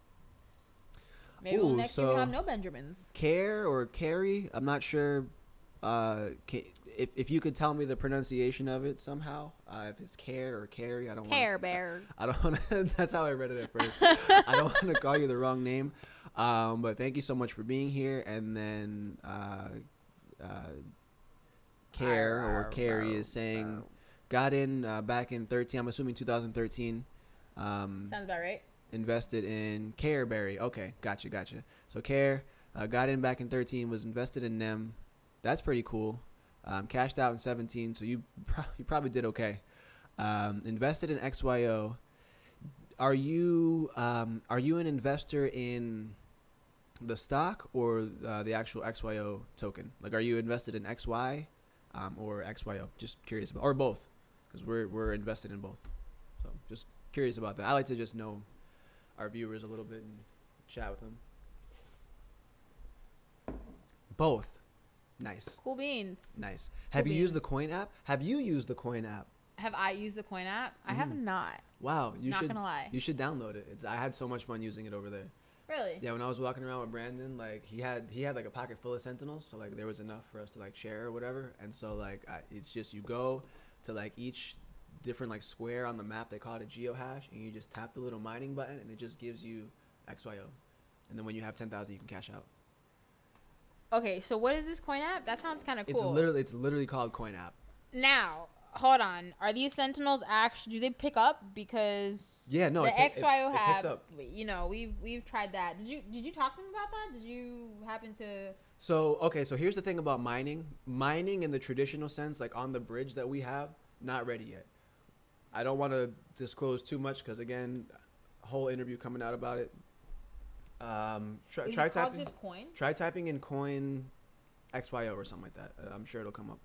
Maybe next year we have no Benjamins. Care or carry? I'm not sure. If you could tell me the pronunciation of it somehow, if it's care or carry, I don't want. Care Bear. I don't want to. That's how I read it at first. I don't want to call you the wrong name, but thank you so much for being here. And then care or carry is saying got in back in 13. I'm assuming 2013. Sounds about right. Invested in Careberry. Okay, gotcha. So Care got in back in 13. Was invested in them. That's pretty cool. Cashed out in 17, so you probably did okay. Invested in XYO. Are you an investor in the stock or the actual XYO token? Like, are you invested in XY or XYO? Just curious about, or both, because we're invested in both. So just curious about that. I like to just know our viewers a little bit and chat with them. Both. Nice. Cool beans. Nice. Have you used the Coin app? Have you used the Coin app? Have I used the Coin app? I have not. Wow. Not gonna lie. You should download it. I had so much fun using it over there. Really? Yeah, when I was walking around with Brandon, like he had like a pocket full of Sentinels, so like there was enough for us to like share or whatever. And so like it's just you go to like each different like square on the map. They call it a geohash, and you just tap the little mining button, and it just gives you XYO. And then when you have 10,000, you can cash out. Okay, so what is this Coin app? That sounds kind of cool. It's literally called Coin app. Now, hold on. Are these Sentinels actually? Do they pick up? Because the XYO it have. picks up. We've tried that. Did you talk to them about that? Did you happen to? So here's the thing about mining. Mining in the traditional sense, like on the bridge that we have, not ready yet. I don't want to disclose too much because again, whole interview coming out about it. Try typing just coin? Try typing in coin XYO or something like that. I'm sure it'll come up.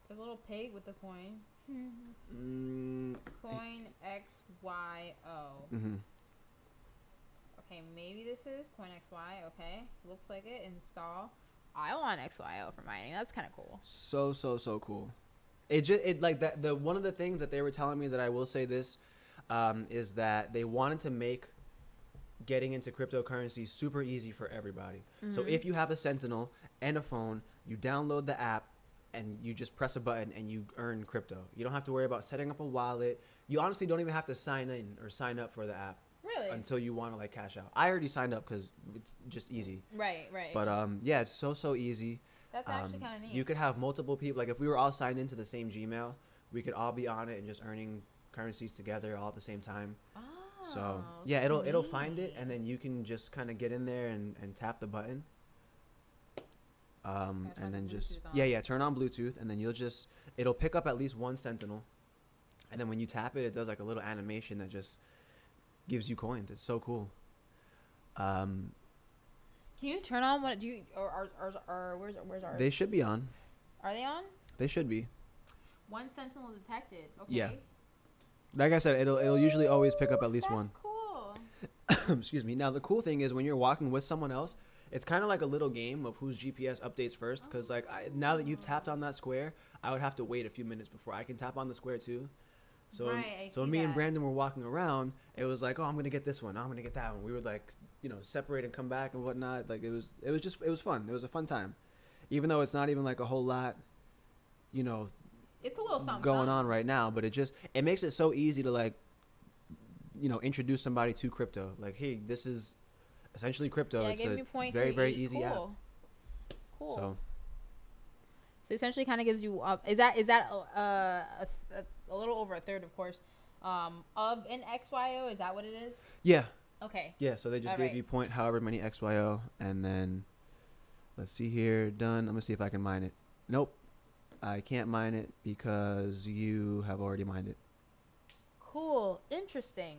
There's a little pig with the coin. Coin XYO. Mm-hmm. Okay, maybe this is Coin XY. Okay, looks like it. Install. I want XYO for mining. That's kind of cool. So cool. It like that. The one of the things that they were telling me that I will say this is that they wanted to make getting into cryptocurrency super easy for everybody. Mm-hmm. So if you have a Sentinel and a phone, you download the app and you just press a button and you earn crypto. You don't have to worry about setting up a wallet. You honestly don't even have to sign in or sign up for the app. Really? Until you want to like cash out. I already signed up because it's just easy. Right. But yeah, it's so easy. That's actually kind of neat. You could have multiple people. Like if we were all signed into the same Gmail, we could all be on it and just earning currencies together all at the same time. Oh, so yeah, it'll find it and then you can just kind of get in there and tap the button. And then just turn on Bluetooth and then it'll pick up at least one Sentinel, and then when you tap it, it does like a little animation that just gives you coins. It's so cool. Can you turn on what do you or where's ours? They should be on. Are they on? They should be. One Sentinel detected. Okay. Yeah. Like I said, it'll usually always pick up at least one. That's cool. Excuse me. Now the cool thing is when you're walking with someone else, it's kind of like a little game of whose GPS updates first. Because like now that you've tapped on that square, I would have to wait a few minutes before I can tap on the square too. So so me and Brandon were walking around. It was like, oh, I'm gonna get this one. I'm gonna get that one. We would like separate and come back and whatnot. Like it was fun. It was a fun time. even though it's not even like a whole lot, It's a little something going on right now, but it makes it so easy to like, introduce somebody to crypto. Like, hey, this is essentially crypto. Yeah, It's gave a me a point very, for very eat. easy Cool. app. Cool. So essentially kind of gives you is that a little over a third, of course, of an XYO? Is that what it is? yeah. Okay. Yeah, so they just All gave right. you point however many XYO, and then let's see here, done. I'm gonna see if I can mine it. Nope, I can't mine it because you have already mined it. Cool. Interesting.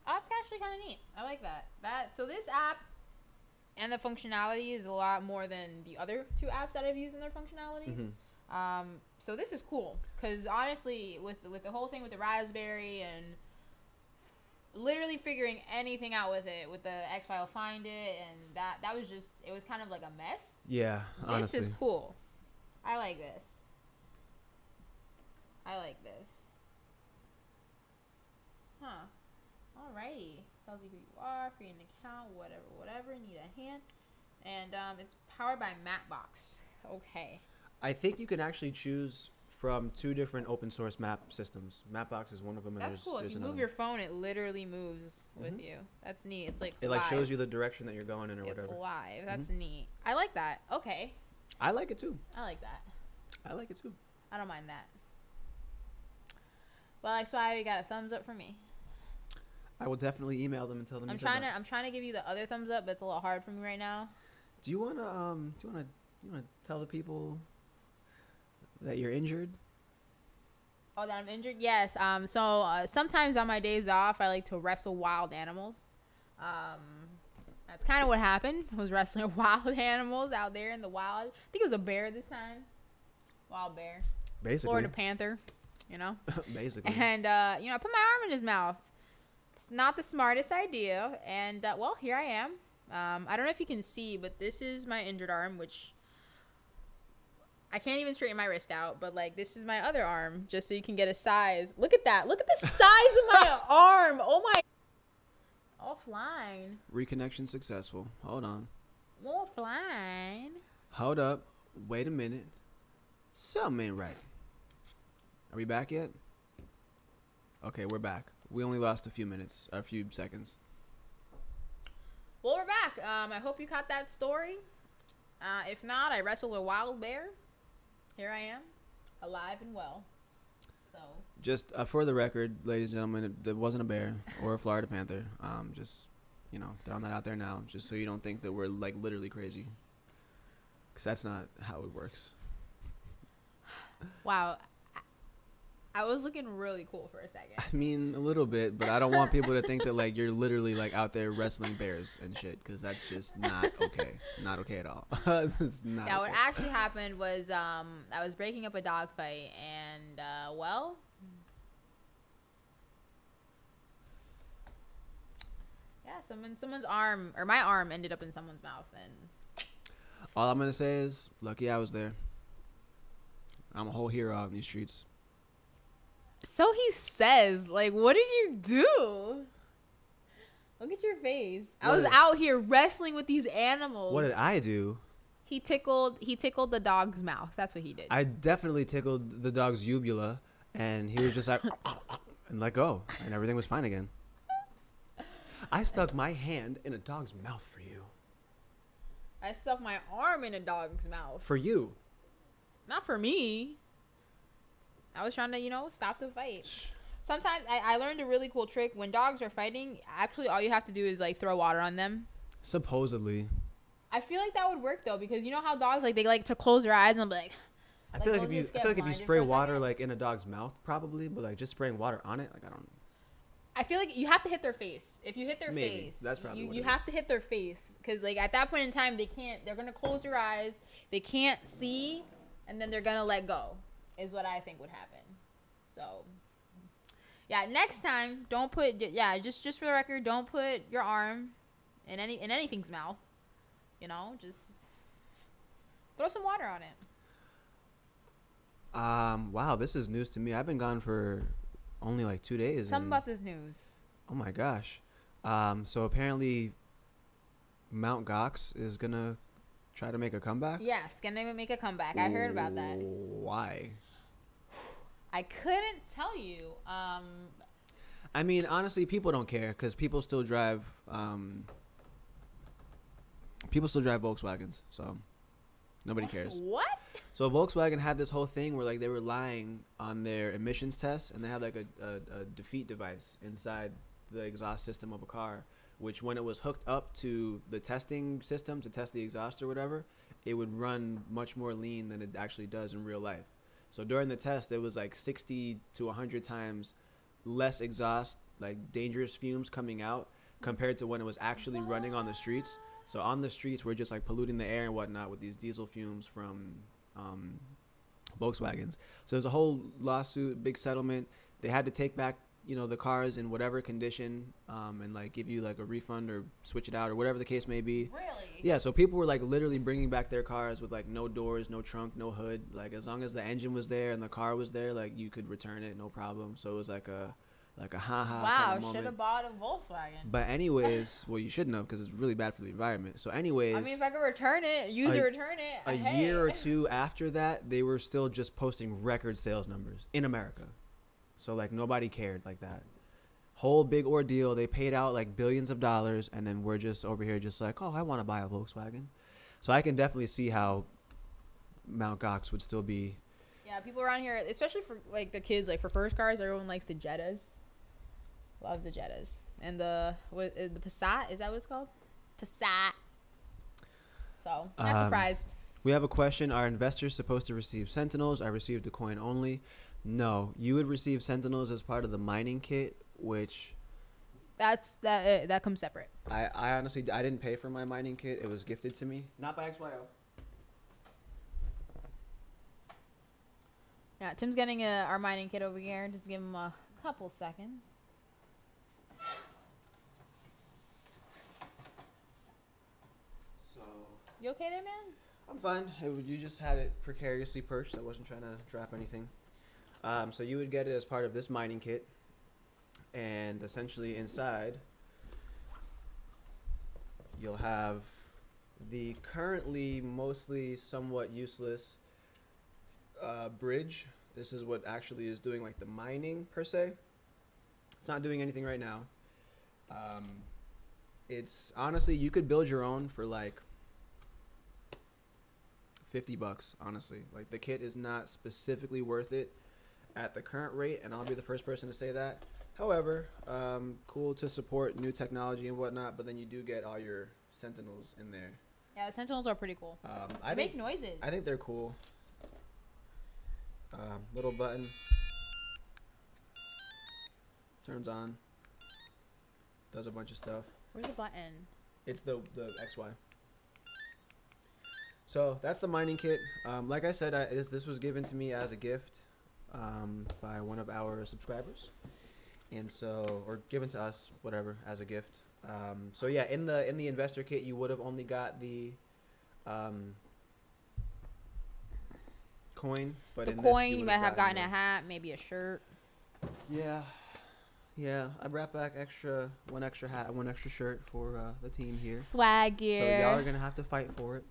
Oh, that's actually kind of neat. I like that. So this app and the functionality is a lot more than the other two apps that I've used in their functionalities. So this is cool because honestly, with the whole thing with the Raspberry and literally figuring anything out with it, with the X file find it, and that was just, it was kind of like a mess. Yeah, honestly. This is cool. I like this. Huh. Alrighty. Tells you who you are, create an account, whatever. Need a hand. And it's powered by Mapbox. Okay. I think you can actually choose from 2 different open source map systems. Mapbox is one of them. And That's cool. If you move your phone, it literally moves with you. That's neat. It's like it live. like shows you the direction that you're going in or It's whatever. live. That's neat. I like that. Okay. I like it too. I like that. I like it too. I don't mind that. Well, that's why you got a thumbs up for me. I will definitely email them and tell them. I'm trying to give you the other thumbs up, but it's a little hard for me right now. Do you wanna tell the people that you're injured? Oh, that I'm injured? Yes. So sometimes on my days off, I like to wrestle wild animals. That's kind of what happened. I was wrestling wild animals out there in the wild. I think it was a bear this time. Wild bear. Basically. Florida panther, Basically. And, I put my arm in his mouth. It's not the smartest idea. And, well, here I am. I don't know if you can see, but this is my injured arm, which I can't even straighten my wrist out. But, like, this is my other arm, just so you can get a size. Look at that. Look at the size of my arm. Oh, my. Offline. Reconnection successful. Hold on. Offline. Hold up. Wait a minute. Something ain't right. Are we back yet? Okay, we're back. We only lost a few seconds. Well, we're back. I hope you caught that story. If not, I wrestled a wild bear. Here I am, alive and well. So. Just for the record, ladies and gentlemen, it wasn't a bear or a Florida panther. Just, throwing that out there now, just so you don't think that we're like literally crazy. Because that's not how it works. Wow. I was looking really cool for a second. I mean, a little bit, but I don't want people to think that like you're literally like out there wrestling bears and shit, because that's just not okay. Not okay at all. It's not. Yeah, okay. what actually happened was I was breaking up a dog fight, and someone's arm, or my arm, ended up in someone's mouth, and all I'm gonna say is, lucky I was there. I'm a whole hero out in these streets. so he says, like, what did you do? Look at your face. I was out here wrestling with these animals. What did I do? He tickled the dog's mouth. That's what he did. I definitely tickled the dog's uvula, and he was just like, and let go, and everything was fine again. I stuck my hand in a dog's mouth for you. I stuck my arm in a dog's mouth. For you. Not for me. I was trying to, stop the fight. Sometimes I learned a really cool trick. When dogs are fighting, actually all you have to do is like throw water on them. Supposedly. I feel like that would work though, because you know how dogs they like to close their eyes and be like. I feel like if you spray water like in a dog's mouth, probably, but like just spraying water on it, like I don't. I feel like you have to hit their face. If you hit their face, that's probably what you have to hit their face, because like at that point in time they're gonna close their eyes, they can't see, and then they're gonna let go. Is what I think would happen. So, yeah, next time don't put just for the record, don't put your arm in anything's mouth. Just throw some water on it. Wow, this is news to me. I've been gone for only like 2 days. Tell me about this news. Oh my gosh. So apparently Mount Gox is gonna try to make a comeback? Yes, gonna make a comeback. I heard about that. Why? I couldn't tell you. I mean, honestly, people don't care because people still drive. People still drive Volkswagens, so nobody cares. What? So Volkswagen had this whole thing where like they were lying on their emissions tests, and they had like a defeat device inside the exhaust system of a car, which when it was hooked up to the testing system to test the exhaust or whatever, it would run much more lean than it actually does in real life. So during the test, it was like 60 to 100 times less exhaust, like dangerous fumes coming out compared to when it was actually running on the streets. So on the streets, we're just like polluting the air and whatnot with these diesel fumes from Volkswagens. So there's a whole lawsuit, big settlement. They had to take back, the cars in whatever condition, and like give you like a refund or switch it out or whatever the case may be. Really? Yeah. So people were like literally bringing back their cars with like no doors, no trunk, no hood. Like as long as the engine was there and the car was there, like you could return it, no problem. So it was like a haha. Wow, should have bought a Volkswagen. But anyways, well, you shouldn't have because it's really bad for the environment. So anyways, I mean, if I could return it, return it. A year or two after that, they were still just posting record sales numbers in America. So like nobody cared like that. Whole big ordeal. They paid out like billions of dollars, and then we're just over here just like, oh, I want to buy a Volkswagen. So I can definitely see how Mount Gox would still be. Yeah, people around here, especially for like the kids, like for first cars, everyone likes the Jettas. Loves the Jettas. And the Passat, is that what it's called? Passat. So, not surprised. We have a question. Are investors supposed to receive Sentinels? I received a coin only. No, you would receive Sentinels as part of the mining kit, which... That comes separate. I honestly, I didn't pay for my mining kit. It was gifted to me. Not by XYO. Yeah, Tim's getting our mining kit over here. Just give him a couple seconds. So... You okay there, man? I'm fine. You just had it precariously perched. I wasn't trying to drop anything. So you would get it as part of this mining kit. And essentially inside, you'll have the currently mostly somewhat useless bridge. This is what actually is doing like the mining per se. It's not doing anything right now. It's honestly, you could build your own for like $50, honestly. Like the kit is not specifically worth it at the current rate, and I'll be the first person to say that. However, cool to support new technology and whatnot, but then you do get all your Sentinels in there. Yeah, the Sentinels are pretty cool. They make noises. I think they're cool. Little button. Turns on. Does a bunch of stuff. Where's the button? It's the XY. So that's the mining kit. Like I said, this was given to me as a gift by one of our subscribers, and so, or given to us, whatever, as a gift. So yeah, in the investor kit, you would have only got the coin, but the in coin, this, you might have gotten a hat, maybe a shirt. Yeah, I brought back one extra hat, one extra shirt for the team here. Swag gear. So y'all are gonna have to fight for it.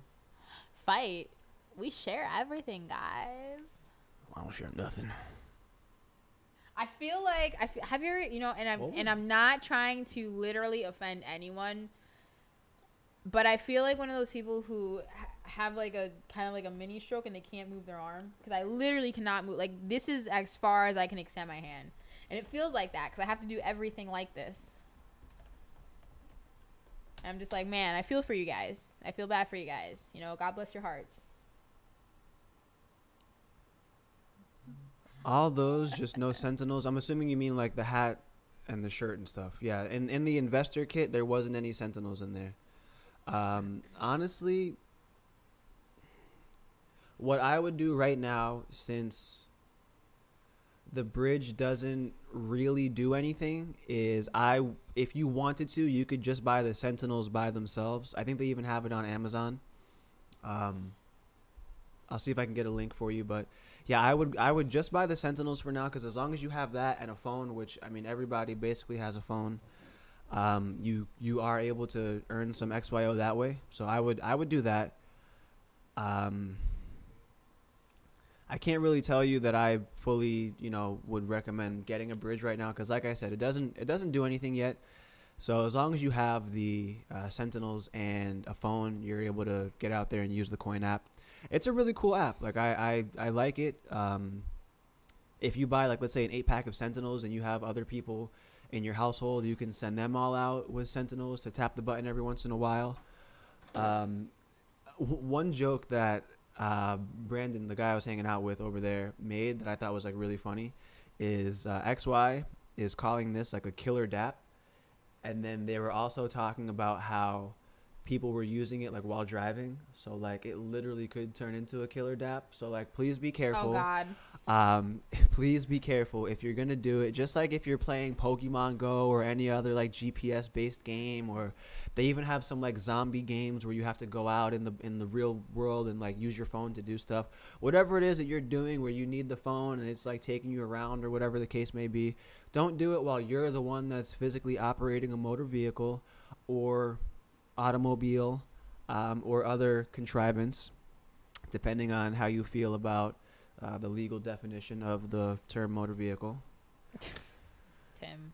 Fight. We share everything, guys. I don't share nothing. I feel like have you ever, I'm not trying to literally offend anyone, but I feel like one of those people who have like a kind of like a mini stroke and they can't move their arm, because I literally cannot move. Like this is as far as I can extend my hand, and it feels like that because I have to do everything like this. And I'm just like, man, I feel for you guys. I feel bad for you guys. God bless your hearts. All those, just no Sentinels. I'm assuming you mean like the hat and the shirt and stuff. Yeah, in the investor kit, there wasn't any Sentinels in there. Honestly, what I would do right now, since the bridge doesn't really do anything, is if you wanted to, you could just buy the Sentinels by themselves. I think they even have it on Amazon. I'll see if I can get a link for you, but yeah, I would just buy the Sentinels for now, because as long as you have that and a phone, which I mean everybody basically has a phone, you are able to earn some XYO that way. So I would do that. Um, I can't really tell you that I fully, would recommend getting a bridge right now because, like I said, it doesn't do anything yet. So as long as you have the Sentinels and a phone, you're able to get out there and use the Coin app. It's a really cool app. Like I like it. If you buy, like, let's say an 8-pack of Sentinels and you have other people in your household, you can send them all out with Sentinels to tap the button every once in a while. One joke that Brandon, the guy I was hanging out with over there, made that I thought was like really funny is XY is calling this like a killer dap. And then they were also talking about how people were using it like while driving. So like it literally could turn into a killer dap. So like, please be careful. Oh God. Please be careful if you're going to do it. Just like if you're playing Pokemon Go or any other like GPS based game, or they even have some like zombie games where you have to go out in the real world and like use your phone to do stuff. Whatever it is that you're doing where you need the phone and it's like taking you around or whatever the case may be, don't do it while you're the one that's physically operating a motor vehicle or automobile or other contrivance, depending on how you feel about the legal definition of the term motor vehicle. Tim.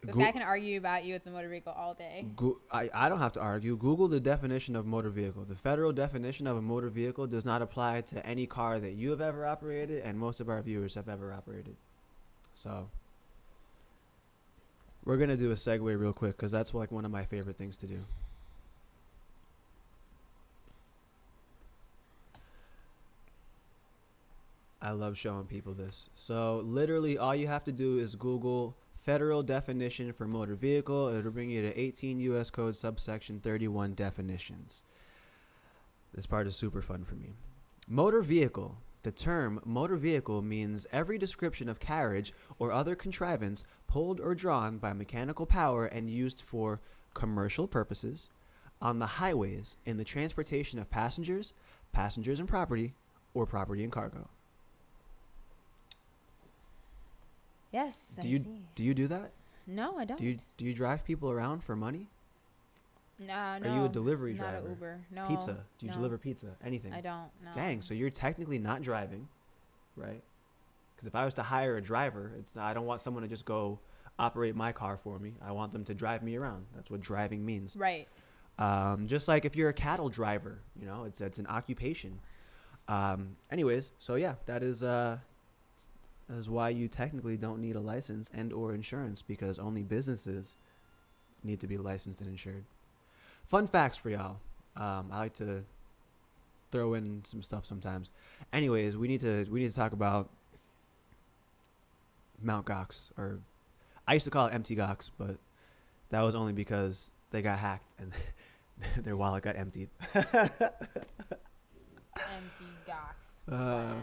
This guy can argue about you with the motor vehicle all day. I don't have to argue. Google the definition of motor vehicle. The federal definition of a motor vehicle does not apply to any car that you have ever operated and most of our viewers have ever operated. So we're going to do a segue real quick because that's like one of my favorite things to do. I love showing people this. So literally all you have to do is Google federal definition for motor vehicle. It'll bring you to 18 U.S. Code subsection 31 definitions. This part is super fun for me. Motor vehicle. The term motor vehicle means every description of carriage or other contrivance pulled or drawn by mechanical power and used for commercial purposes on the highways in the transportation of passengers and property, or property and cargo. Yes. Do you do that? No, I don't. Do you drive people around for money? No. Are you a delivery driver? Not an Uber. No. Pizza? Do you deliver pizza? Anything? I don't. No. Dang. So you're technically not driving, right? Because if I was to hire a driver, I don't want someone to just go operate my car for me. I want them to drive me around. That's what driving means. Right. Just like if you're a cattle driver, it's an occupation. Anyways, so yeah, that is why you technically don't need a license and or insurance, because only businesses need to be licensed and insured. Fun facts for y'all. I like to throw in some stuff sometimes. Anyways, we need to talk about Mount Gox, or I used to call it MT Gox, but that was only because they got hacked and their wallet got emptied. MT Gox. Wow.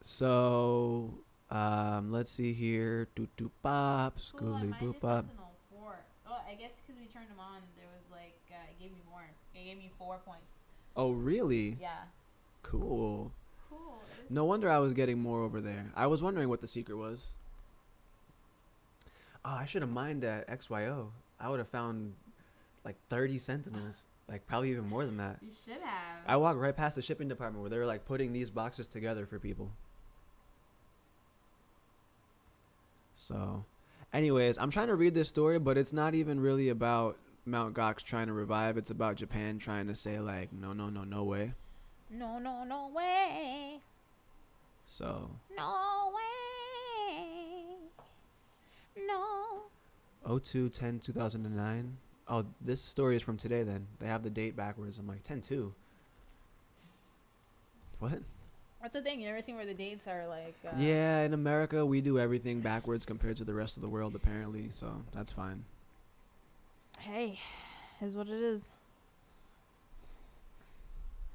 So, let's see here. Doop bop, schooly boop bop. Oh, I guess because we turned them on, there was like, it gave me more. It gave me 4 points. Oh, really? Yeah. Cool. No wonder I was getting more over there. I was wondering what the secret was. Oh, I should have mined that XYO. I would have found like 30 Sentinels. Like probably even more than that. You should have. I walked right past the shipping department where they were like putting these boxes together for people. So, anyways, I'm trying to read this story, but it's not even really about Mount Gox trying to revive. It's about Japan trying to say like, no way. No way. So. No way. No. 02/10/2009. Oh, this story is from today then. They have the date backwards. I'm like, 10/2. What? That's the thing. You never seen where the dates are like... Yeah, in America, we do everything backwards compared to the rest of the world, apparently. So, that's fine. Hey, is what it is.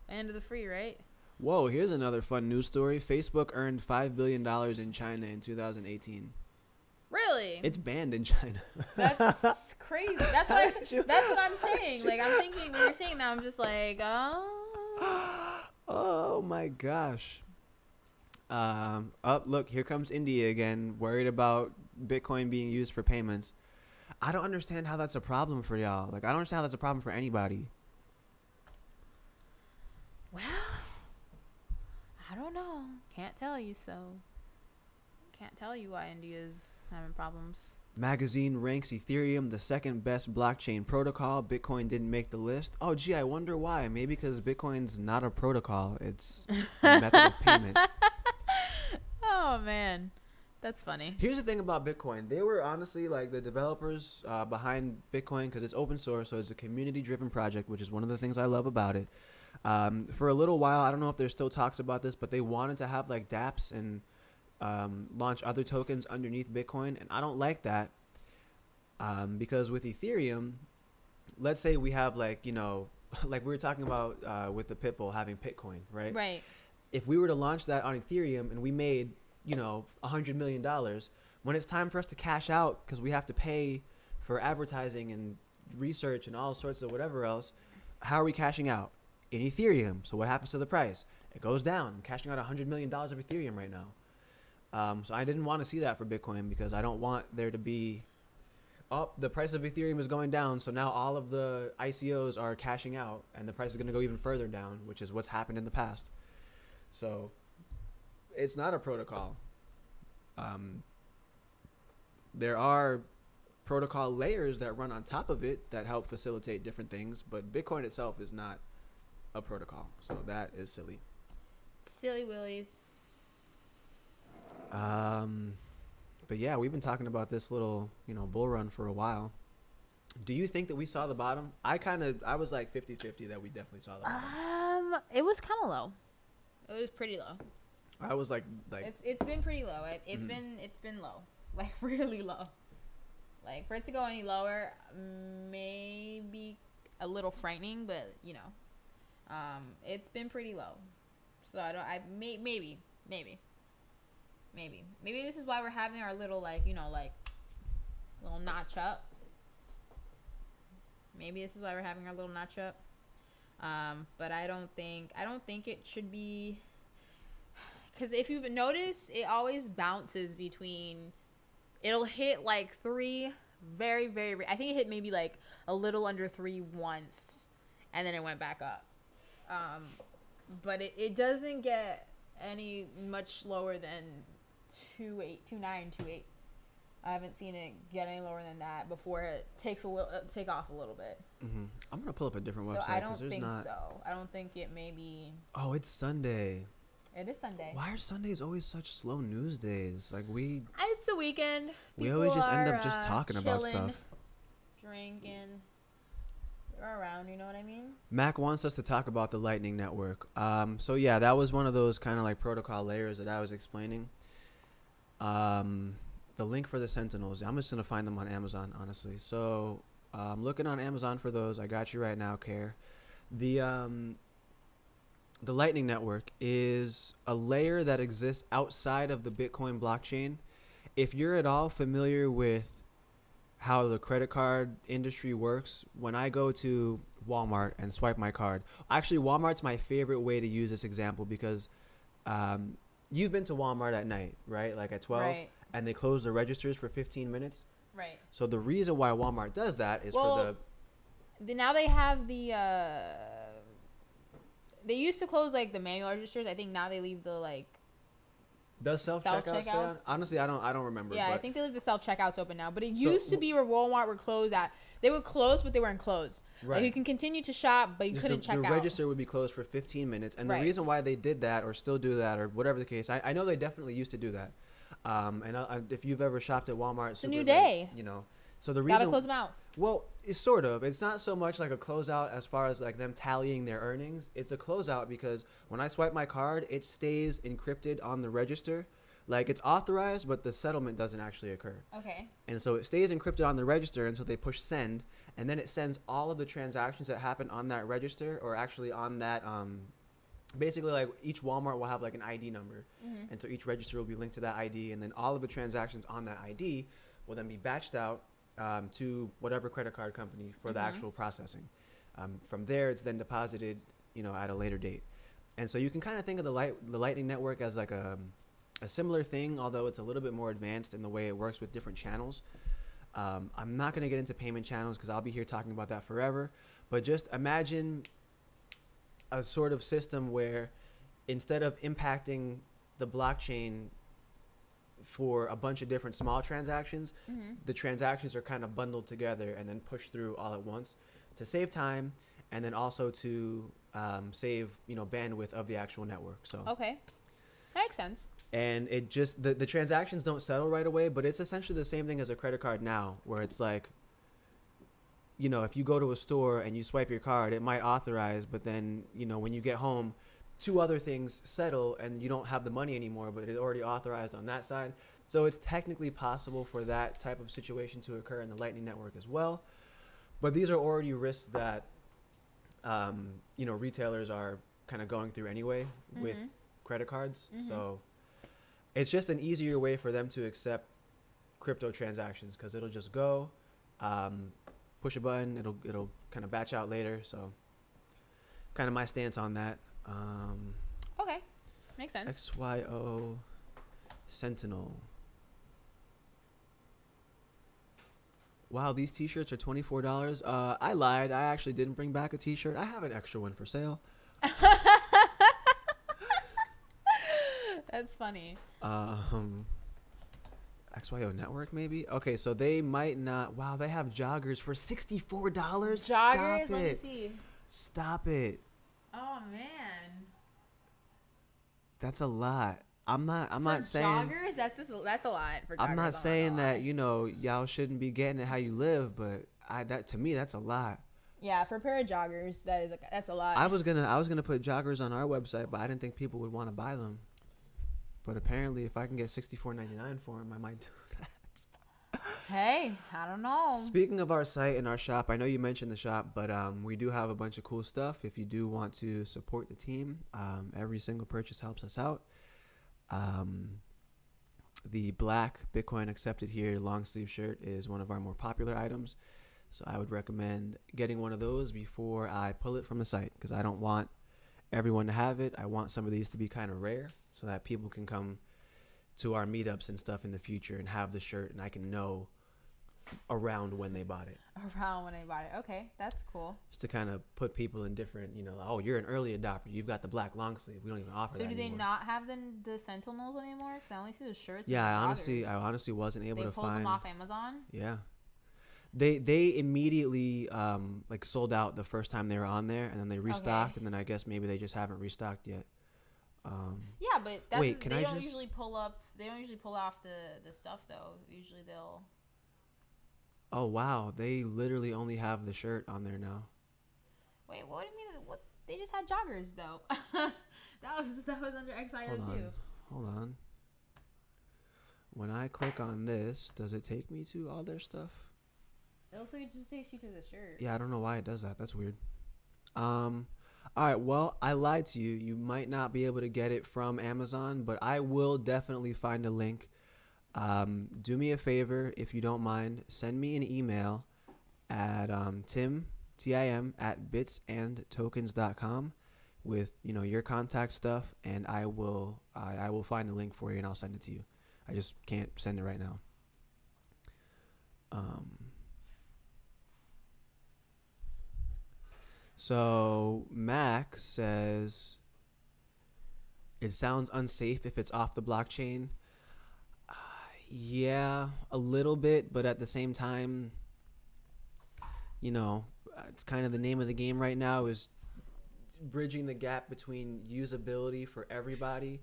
End of the free, right? Whoa, here's another fun news story. Facebook earned $5 billion in China in 2018. Really? It's banned in China. That's crazy. That's what I'm saying. Like, I'm thinking when you're saying that, I'm just like, Oh my gosh. Look, here comes India again, worried about Bitcoin being used for payments. I don't understand how that's a problem for y'all. Like, I don't understand how that's a problem for anybody. Well, I don't know. Can't tell you, so can't tell you why India's having problems. Magazine ranks Ethereum the second best blockchain protocol. Bitcoin didn't make the list. Oh, gee, I wonder why. Maybe because Bitcoin's not a protocol. It's a method of payment. Oh, man. That's funny. Here's the thing about Bitcoin. They were honestly like the developers behind Bitcoin, because it's open source, so it's a community-driven project, which is one of the things I love about it. For a little while, I don't know if there's still talks about this, but they wanted to have like dApps and launch other tokens underneath Bitcoin, and I don't like that because with Ethereum, let's say we have like, you know, like we were talking about with the Pitbull having Bitcoin, right? Right. If we were to launch that on Ethereum and we made, you know, $100 million, when it's time for us to cash out because we have to pay for advertising and research and all sorts of whatever else, how are we cashing out? In Ethereum. So what happens to the price? It goes down. I'm cashing out $100 million of Ethereum right now. So I didn't want to see that for Bitcoin because I don't want there to be, oh, the price of Ethereum is going down, so now all of the ICOs are cashing out and the price is going to go even further down, which is what's happened in the past. So it's not a protocol. There are protocol layers that run on top of it that help facilitate different things, but Bitcoin itself is not a protocol. So that is silly. Silly willies. But yeah, we've been talking about this little, you know, bull run for a while. Do you think that we saw the bottom? I was like 50-50 that we definitely saw the bottom. It was kind of low. It was pretty low. I was like it's been pretty low. It's been low, like really low. Like for it to go any lower, maybe a little frightening, but you know, it's been pretty low. So maybe this is why we're having our little like, you know, like little notch up. Maybe this is why we're having our little notch up. But I don't think it should be, because if you've noticed, it always bounces between, it'll hit like 3 very, very, I think it hit maybe like a little under 3 once, and then it went back up. But it doesn't get any much lower than 2.8, 2.9, 2.8. I haven't seen it get any lower than that before it take off a little bit. Mm-hmm. I'm gonna pull up a different website. So I don't think so. I don't think it may be. Oh, it's Sunday. It is Sunday. Why are Sundays always such slow news days? Like It's the weekend. We always just end up just talking about stuff. Drinking. They're around, you know what I mean? Mac wants us to talk about the Lightning Network. So yeah, that was one of those kind of like protocol layers that I was explaining. The link for the Sentinels, I'm just gonna find them on Amazon, honestly. So I'm looking on Amazon for those. I got you right now, Care. The Lightning Network is a layer that exists outside of the Bitcoin blockchain. If you're at all familiar with how the credit card industry works, when I go to Walmart and swipe my card, actually Walmart's my favorite way to use this example because you've been to Walmart at night, right? Like at 12, right. And they close the registers for 15 minutes. Right. So the reason why Walmart does that is now they have they used to close like the manual registers. I think now they leave the like. Does self-checkouts? Honestly, I don't remember. Yeah, I think they leave the self-checkouts open now. But it used to be where Walmart would close at. They would close, but they weren't closed. Right. Like you can continue to shop, but you couldn't check out. The register would be closed for 15 minutes. And the reason why they did that or still do that or whatever the case, I know they definitely used to do that. If you've ever shopped at Walmart. It's a new day. You know. So the reason. Gotta close them out. Well, it's sort of. It's not so much like a closeout as far as like them tallying their earnings. It's a closeout because when I swipe my card, it stays encrypted on the register. Like it's authorized, but the settlement doesn't actually occur. Okay. And so it stays encrypted on the register until they push send, and then it sends all of the transactions that happen on that register, or actually on that. Basically, like each Walmart will have like an ID number, and so each register will be linked to that ID, and then all of the transactions on that ID will then be batched out to whatever credit card company for the actual processing. From there, it's then deposited, at a later date. And so you can kind of think of the Lightning Network as like a similar thing, although it's a little bit more advanced in the way it works with different channels. I'm not going to get into payment channels because I'll be here talking about that forever. But just imagine a sort of system where instead of impacting the blockchain for a bunch of different small transactions, the transactions are kind of bundled together and then pushed through all at once to save time, and then also to save bandwidth of the actual network. So Okay. That makes sense. and it just the transactions don't settle right away, but it's essentially the same thing as a credit card now, where it's like, if you go to a store and you swipe your card, it might authorize, but then when you get home, two other things settle and you don't have the money anymore, but it already authorized on that side. So it's technically possible for that type of situation to occur in the Lightning Network as well. But these are already risks that retailers are kind of going through anyway with credit cards. So it's just an easier way for them to accept crypto transactions, because it'll just go, push a button, it'll kind of batch out later. So kind of my stance on that. Okay. Makes sense. XYO Sentinel. Wow, these t-shirts are $24. I lied. I actually didn't bring back a t-shirt. I have an extra one for sale. That's funny. XYO Network, maybe? Okay, so they might not. Wow, they have joggers for $64. Joggers? Stop Let me it. see. Stop it. Oh, man. That's a lot. I'm not saying joggers? That's a lot for joggers. I'm not saying that, y'all shouldn't be getting it how you live, but to me that's a lot. Yeah, for a pair of joggers, that's a lot. I was gonna put joggers on our website, but I didn't think people would want to buy them. But apparently, if I can get $64.99 for them, I might do that. Hey, I don't know. Speaking of our site and our shop, I know you mentioned the shop, but we do have a bunch of cool stuff. If you do want to support the team, every single purchase helps us out. The black Bitcoin accepted here long sleeve shirt is one of our more popular items, so I would recommend getting one of those before I pull it from the site, because I don't want everyone to have it. I want some of these to be kind of rare so that people can come to our meetups and stuff in the future and have the shirt, and I can know around when they bought it. Okay, that's cool. Just to kind of put people in different, oh, you're an early adopter. You've got the black long sleeve. We don't even offer that So do they anymore. not have the Sentinels anymore? Because I only see the shirts. Yeah, and the I honestly wasn't able to find. They pulled them off Amazon? Yeah. They immediately sold out the first time they were on there, and then they restocked, and then I guess maybe they just haven't restocked yet. Yeah, but that's, wait, can they I don't just... usually pull up. They don't usually pull off the stuff though. Usually they'll. Oh wow, they literally only have the shirt on there now. Wait, what do you mean? What? They just had joggers though. that was under XIO too. Hold on. When I click on this, does it take me to all their stuff? It looks like it just takes you to the shirt. Yeah, I don't know why it does that. That's weird. All right, well, I lied to you. You might not be able to get it from Amazon, but I will definitely find a link. Do me a favor, if you don't mind, send me an email at tim at bitsandtokens.com with your contact stuff, and I will find the link for you and I'll send it to you. I just can't send it right now. So Mac says it sounds unsafe if it's off the blockchain. Yeah, a little bit, but at the same time, it's kind of the name of the game right now is bridging the gap between usability for everybody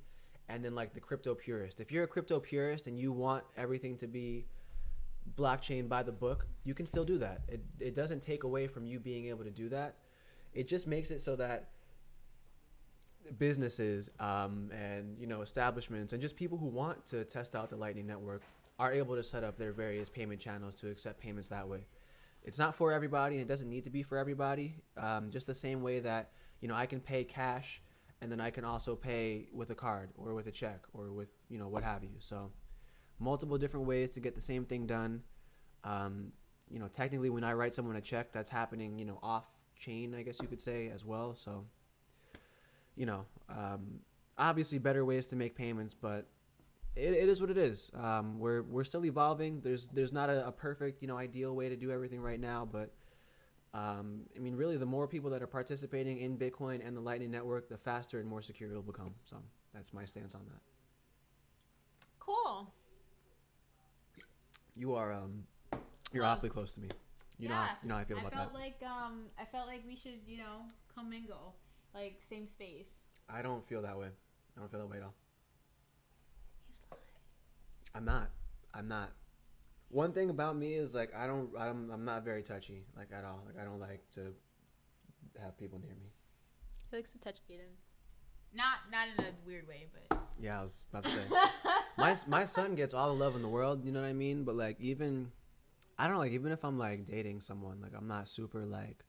and then the crypto purist. If you're a crypto purist and you want everything to be blockchain by the book, you can still do that. It doesn't take away from you being able to do that. It just makes it so that businesses and establishments and just people who want to test out the Lightning Network are able to set up their various payment channels to accept payments that way. It's not for everybody, and it doesn't need to be for everybody. Just the same way that I can pay cash, and then I can also pay with a card or with a check or with what have you. So multiple different ways to get the same thing done. Technically when I write someone a check, that's happening off chain, I guess you could say, as well. So obviously better ways to make payments, but it is what it is. We're still evolving. There's not a perfect ideal way to do everything right now, but I mean, really, the more people that are participating in Bitcoin and the Lightning Network, the faster and more secure it'll become. So that's my stance on that. Cool. You are you're awfully close to me. You know how I feel about that. I felt like we should, commingle, like same space. I don't feel that way. I don't feel that way at all. He's lying. I'm not. One thing about me is like I'm not very touchy, like at all. Like I don't like to have people near me. He likes to touch Aiden. Not in a weird way, but yeah, I was about to say. my son gets all the love in the world, you know what I mean? But like even if I'm like dating someone, like I'm not super like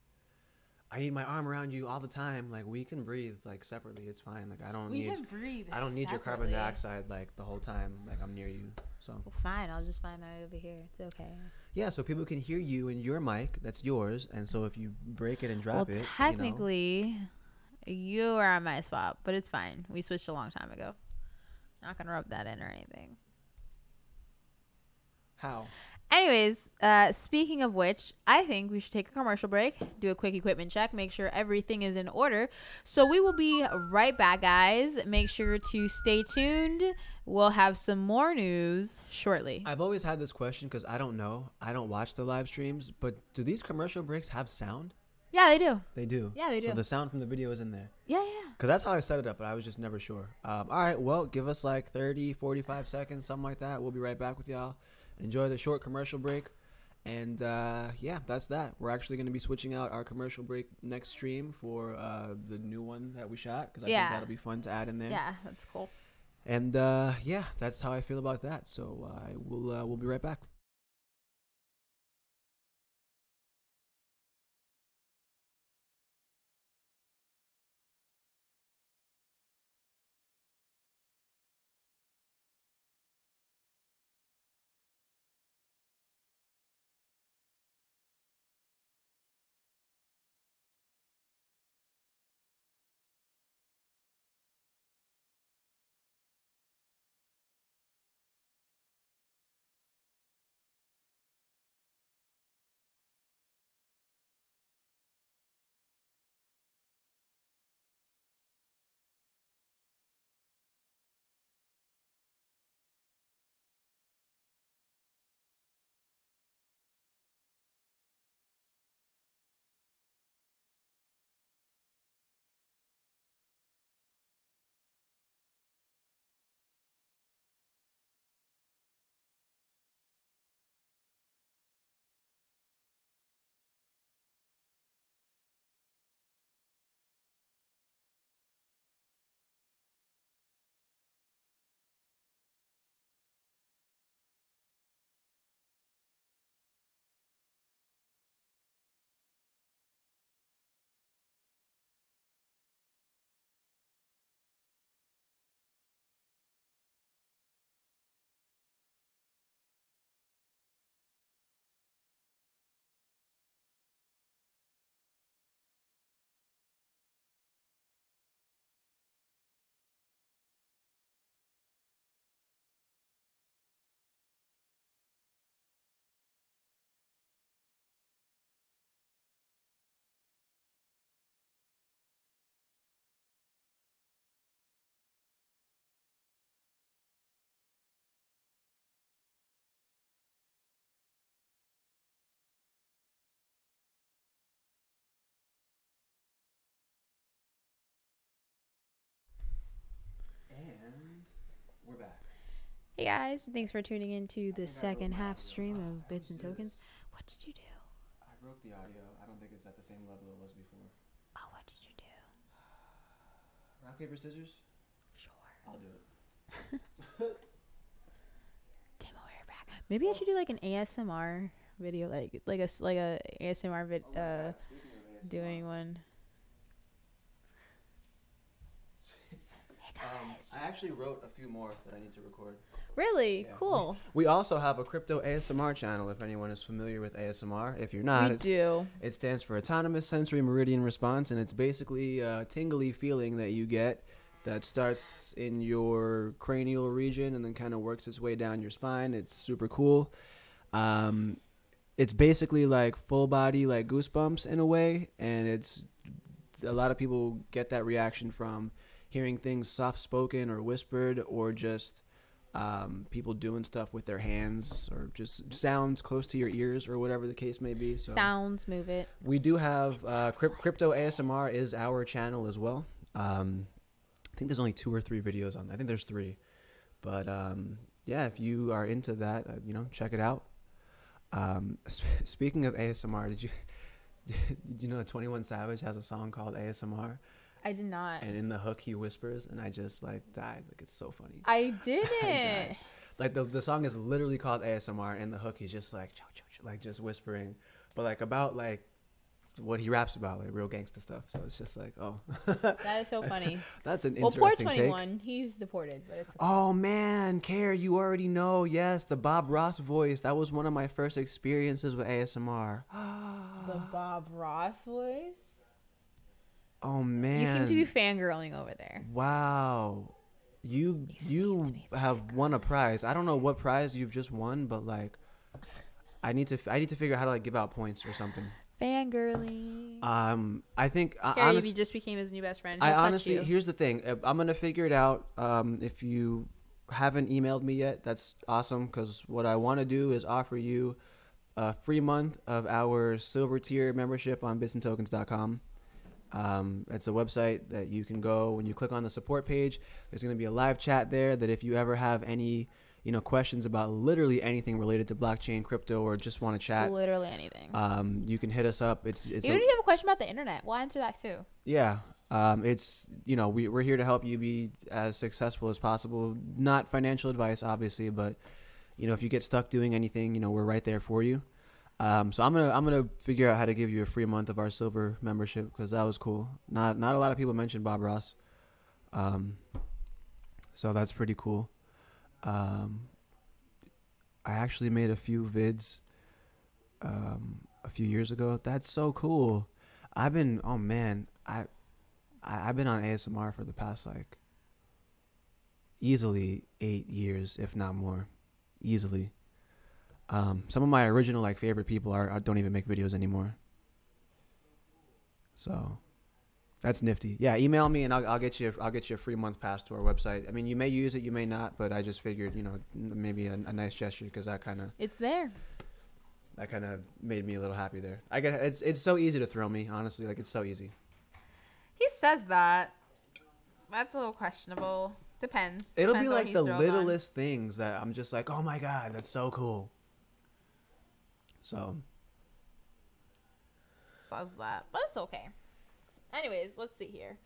I need my arm around you all the time. Like we can breathe like separately. It's fine. Like I don't need your carbon dioxide like the whole time. Like I'm near you. So well, fine. I'll just find out over here. It's okay. Yeah, so people can hear you in your mic. That's yours. And so if you break it and drop it, technically, you are on my spot, but it's fine. We switched a long time ago. Not gonna rub that in or anything. How? Anyways, speaking of which, I think we should take a commercial break, do a quick equipment check, make sure everything is in order. So we will be right back, guys. Make sure to stay tuned. We'll have some more news shortly. I've always had this question because I don't know. I don't watch the live streams, but do these commercial breaks have sound? Yeah, they do. They do? Yeah, they do. So the sound from the video is in there? Yeah. Because that's how I set it up, but I was just never sure. All right, well, give us like 30, 45 seconds, something like that. We'll be right back with y'all. Enjoy the short commercial break. And yeah, that's that. We're actually going to be switching out our commercial break next stream for the new one that we shot. Because I think that'll be fun to add in there. Yeah, that's cool. And yeah, that's how I feel about that. So we'll be right back. And we're back. Hey guys, thanks for tuning in to the second half stream of Bits and Tokens. What did you do? I broke the audio. I don't think it's at the same level it was before. Oh, what did you do? Rock, paper, scissors? Sure. I'll do it. Timo, we're back. Maybe I should do like an ASMR video, like a ASMR doing one. I actually wrote a few more that I need to record. Really? Yeah. Cool. We also have a crypto ASMR channel if anyone is familiar with ASMR. If you're not, it stands for Autonomous Sensory Meridian Response, and it's basically a tingly feeling that you get that starts in your cranial region and then kind of works its way down your spine. It's super cool. it's basically like full body like goosebumps in a way, and it's a lot of people get that reaction from hearing things soft spoken or whispered, or just people doing stuff with their hands, or just sounds close to your ears, or whatever the case may be. So Sounds, move it. we do have Crypto ASMR is our channel as well. I think there's only 2 or 3 videos on. I think there's 3, but yeah, if you are into that, check it out. Speaking of ASMR, did you know that 21 Savage has a song called ASMR? I did not. And in the hook, he whispers, and I just like died. Like, it's so funny. I didn't. I died. Like the song is literally called ASMR, and the hook he's just like like just whispering, but like about like what he raps about, like real gangster stuff. So it's just like, oh, that is so funny. That's an poor interesting 21, take. he's deported, but it's okay. Oh man, Care, you already know. Yes, the Bob Ross voice. That was one of my first experiences with ASMR. The Bob Ross voice. Oh man, You seem to be fangirling over there. Wow, you have won a prize. I don't know what prize you've just won, but like, I need to figure out how to like give out points or something. Fangirling. I think Carrie, you just became his new best friend. I honestly, here's the thing. I'm gonna figure it out. If you haven't emailed me yet, that's awesome. Because what I want to do is offer you a free month of our silver tier membership on bitsandtokens.com. It's a website that you can go when you click on the support page. There's going to be a live chat there that if you ever have any, questions about literally anything related to blockchain, crypto, or just want to chat, literally anything, you can hit us up. It's even if you have a question about the internet, we'll answer that too. Yeah. It's, we're here to help you be as successful as possible. Not financial advice, obviously, but if you get stuck doing anything, we're right there for you. So I'm gonna figure out how to give you a free month of our silver membership, because that was cool. Not a lot of people mentioned Bob Ross, so that's pretty cool. I actually made a few vids a few years ago. That's so cool. I've been on ASMR for the past like easily 8 years, if not more, easily. Some of my original like favorite people don't even make videos anymore. So that's nifty. Yeah, email me and I'll get you a free month pass to our website. I mean, you may use it, you may not, but I just figured, maybe a nice gesture, because It's there. That kind of made me a little happy there. It's so easy to throw me, honestly. Like, it's so easy. He says that. That's a little questionable. Depends. It'll Depends be on like what the he's throwing on. littlest things that I'm just like, oh my God, that's so cool. So Says that, but it's okay. Anyways, let's see here.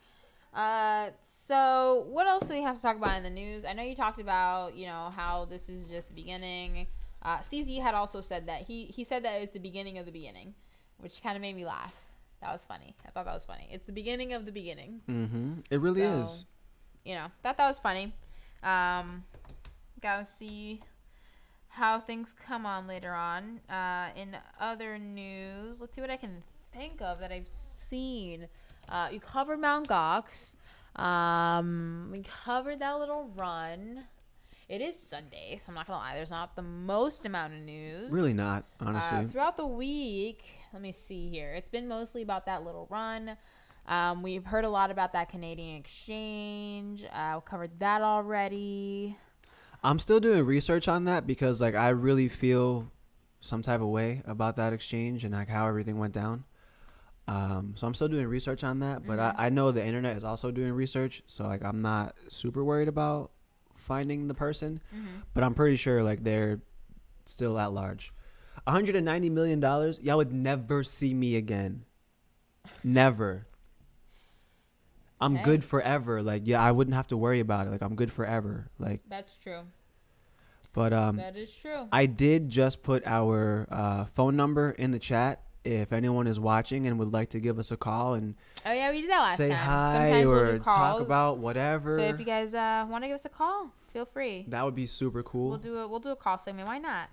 So what else do we have to talk about in the news? I know you talked about, how this is just the beginning. CZ had also said that he said that it was the beginning of the beginning, which kind of made me laugh. That was funny. I thought that was funny. It's the beginning of the beginning. Mm-hmm. It really is. Thought that was funny. Gotta see how things come on later on. In other news, let's see what I can think of that I've seen. You covered Mount Gox. We covered that little run. It is Sunday, so I'm not gonna lie. There's not the most amount of news. Really not, honestly. Throughout the week, let me see here. It's been mostly about that little run. We've heard a lot about that Canadian exchange. We covered that already. I'm still doing research on that, because like I really feel some type of way about that exchange and like how everything went down. So I'm still doing research on that, but I know the internet is also doing research, so like I'm not super worried about finding the person, but I'm pretty sure like they're still at large. $190 million, y'all would never see me again. Never. I'm good forever. Like, yeah, I wouldn't have to worry about it. Like, I'm good forever. Like, that's true. But that is true. I did just put our phone number in the chat. If anyone is watching and would like to give us a call and we did that last say time. hi Sometimes or we'll do talk calls. about whatever. So if you guys want to give us a call, feel free. That would be super cool. We'll do a call segment. Why not?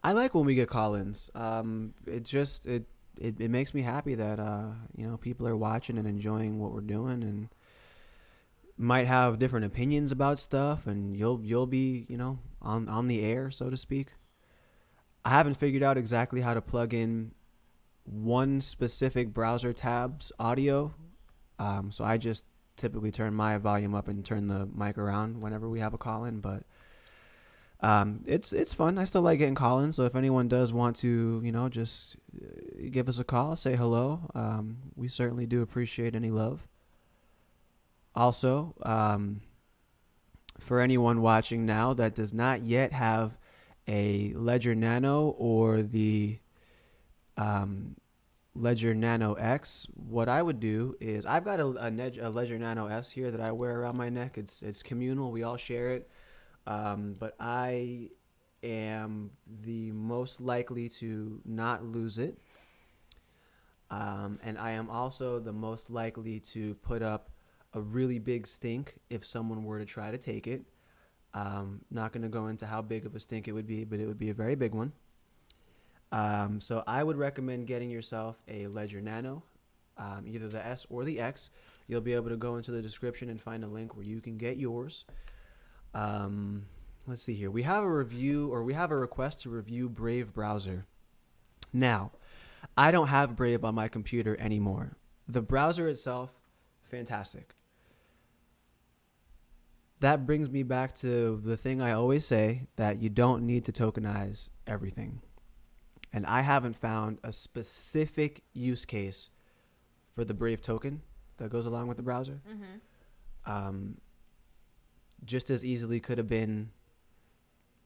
I like when we get call-ins. It makes me happy that people are watching and enjoying what we're doing, and might have different opinions about stuff, and you'll be on the air, so to speak. I haven't figured out exactly how to plug in one specific browser tab's audio. So I just typically turn my volume up and turn the mic around whenever we have a call in. But it's fun. I still like getting call-ins. So if anyone does want to, just give us a call, say hello. We certainly do appreciate any love. Also, for anyone watching now that does not yet have a Ledger Nano or the Ledger Nano X, what I would do is I've got a Ledger Nano S here that I wear around my neck. It's communal. We all share it. But I am the most likely to not lose it. And I am also the most likely to put up a really big stink if someone were to try to take it. Not going to go into how big of a stink it would be, but it would be a very big one. So I would recommend getting yourself a Ledger Nano, either the S or the X. You'll be able to go into the description and find a link where you can get yours. Let's see here. We have a request to review Brave browser. Now, I don't have Brave on my computer anymore. The browser itself, fantastic. That brings me back to the thing I always say, that you don't need to tokenize everything. And I haven't found a specific use case for the Brave token that goes along with the browser. Mm-hmm. Just as easily could have been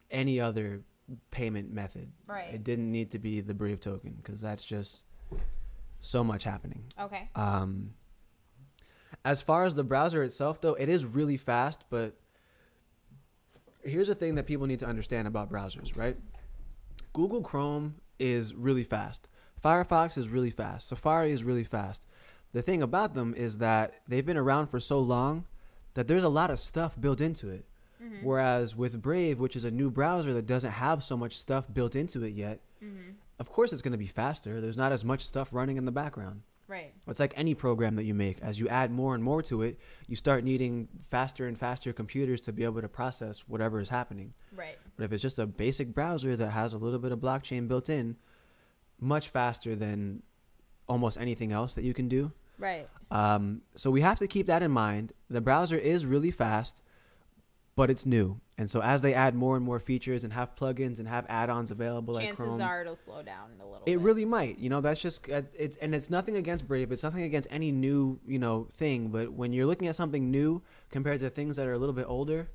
any other payment method. Right. It didn't need to be the Brave token because that's just so much happening. Okay. As far as the browser itself, though, it is really fast, but here's the thing that people need to understand about browsers, right? Google Chrome is really fast. Firefox is really fast. Safari is really fast. The thing about them is that they've been around for so long that there's a lot of stuff built into it. Mm-hmm. Whereas with Brave, which is a new browser that doesn't have so much stuff built into it yet, mm-hmm. Of course it's going to be faster. There's not as much stuff running in the background. Right. It's like any program that you make. As you add more and more to it, you start needing faster and faster computers to be able to process whatever is happening. Right. But if it's just a basic browser that has a little bit of blockchain built in, much faster than almost anything else that you can do. Right. So we have to keep that in mind. The browser is really fast, but it's new. And so as they add more and more features and have plugins and have add-ons available like Chrome, chances are it'll slow down a little bit. It really might. That's just it's nothing against Brave. It's nothing against any new, thing. But when you're looking at something new compared to things that are a little bit older,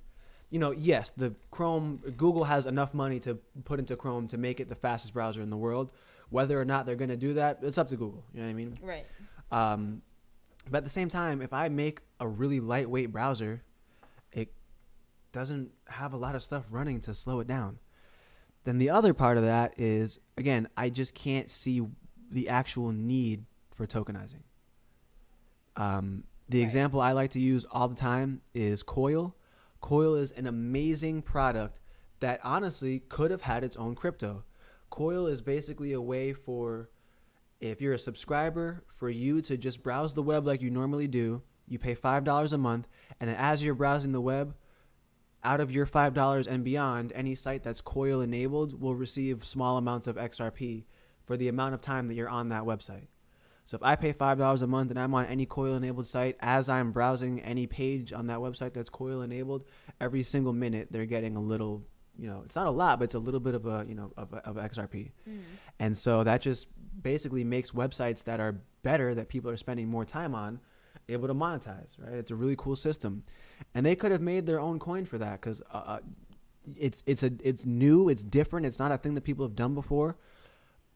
yes, Google has enough money to put into Chrome to make it the fastest browser in the world. Whether or not they're going to do that, it's up to Google. You know what I mean? Right. But at the same time, if I make a really lightweight browser, it doesn't have a lot of stuff running to slow it down. Then the other part of that is, again, I just can't see the actual need for tokenizing. The example I like to use all the time is Coil. Coil is an amazing product that honestly could have had its own crypto. Coil is basically a way for, if you're a subscriber, for you to just browse the web like you normally do. You pay $5 a month, and then as you're browsing the web, out of your $5 and beyond, any site that's Coil enabled will receive small amounts of XRP for the amount of time that you're on that website. So if I pay $5 a month and I'm on any Coil enabled site, as I'm browsing any page on that website that's Coil enabled, every single minute they're getting a little, it's not a lot, but it's a little bit of a, of XRP. Mm. And so that just basically makes websites that are better, that people are spending more time on, able to monetize, right? It's a really cool system. And they could have made their own coin for that because it's new, it's different, it's not a thing that people have done before,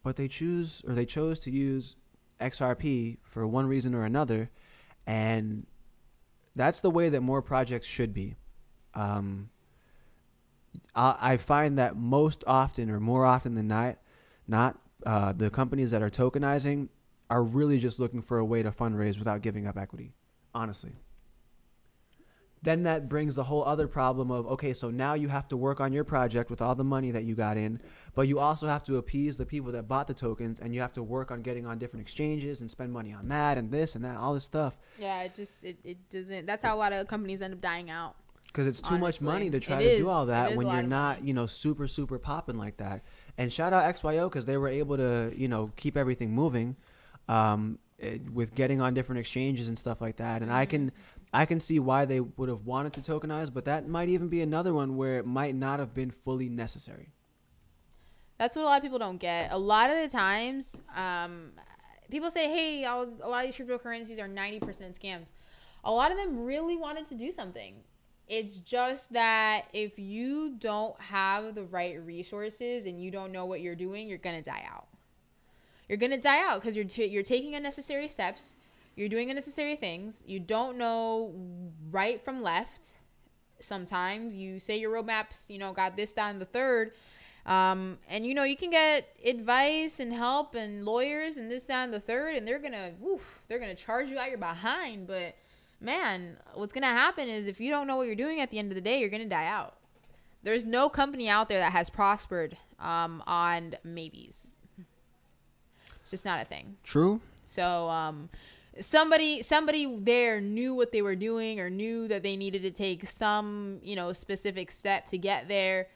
but they chose to use XRP for one reason or another, and that's the way that more projects should be. I find that most often, or more often than not, the companies that are tokenizing are really just looking for a way to fundraise without giving up equity, honestly. Then that brings the whole other problem of, okay, so now you have to work on your project with all the money that you got in, but you also have to appease the people that bought the tokens, and you have to work on getting on different exchanges and spend money on that and this and that, all this stuff. Yeah, it doesn't. That's how a lot of companies end up dying out. Because it's too much Honestly. money to try It to is. do all It that is when a lot you're of not, money. you know, super popping like that. And shout out XYO because they were able to, you know, keep everything moving, with getting on different exchanges and stuff like that. And I can see why they would have wanted to tokenize, but that might even be another one where it might not have been fully necessary. That's what a lot of people don't get. A lot of the times, people say, hey, a lot of these cryptocurrencies are 90% scams. A lot of them really wanted to do something. It's just that if you don't have the right resources and you don't know what you're doing, you're going to die out. You're going to die out because you're taking unnecessary steps. You're doing unnecessary things. You don't know right from left. Sometimes you say your roadmaps, you know, got this, that, and the third. And, you know, you can get advice and help and lawyers and this, that, and the third. And they're going to charge you out your behind. But, man, what's going to happen is if you don't know what you're doing at the end of the day, you're going to die out. There's no company out there that has prospered on maybes. It's just not a thing. True. So somebody there knew what they were doing or knew that they needed to take some, you know, specific step to get there.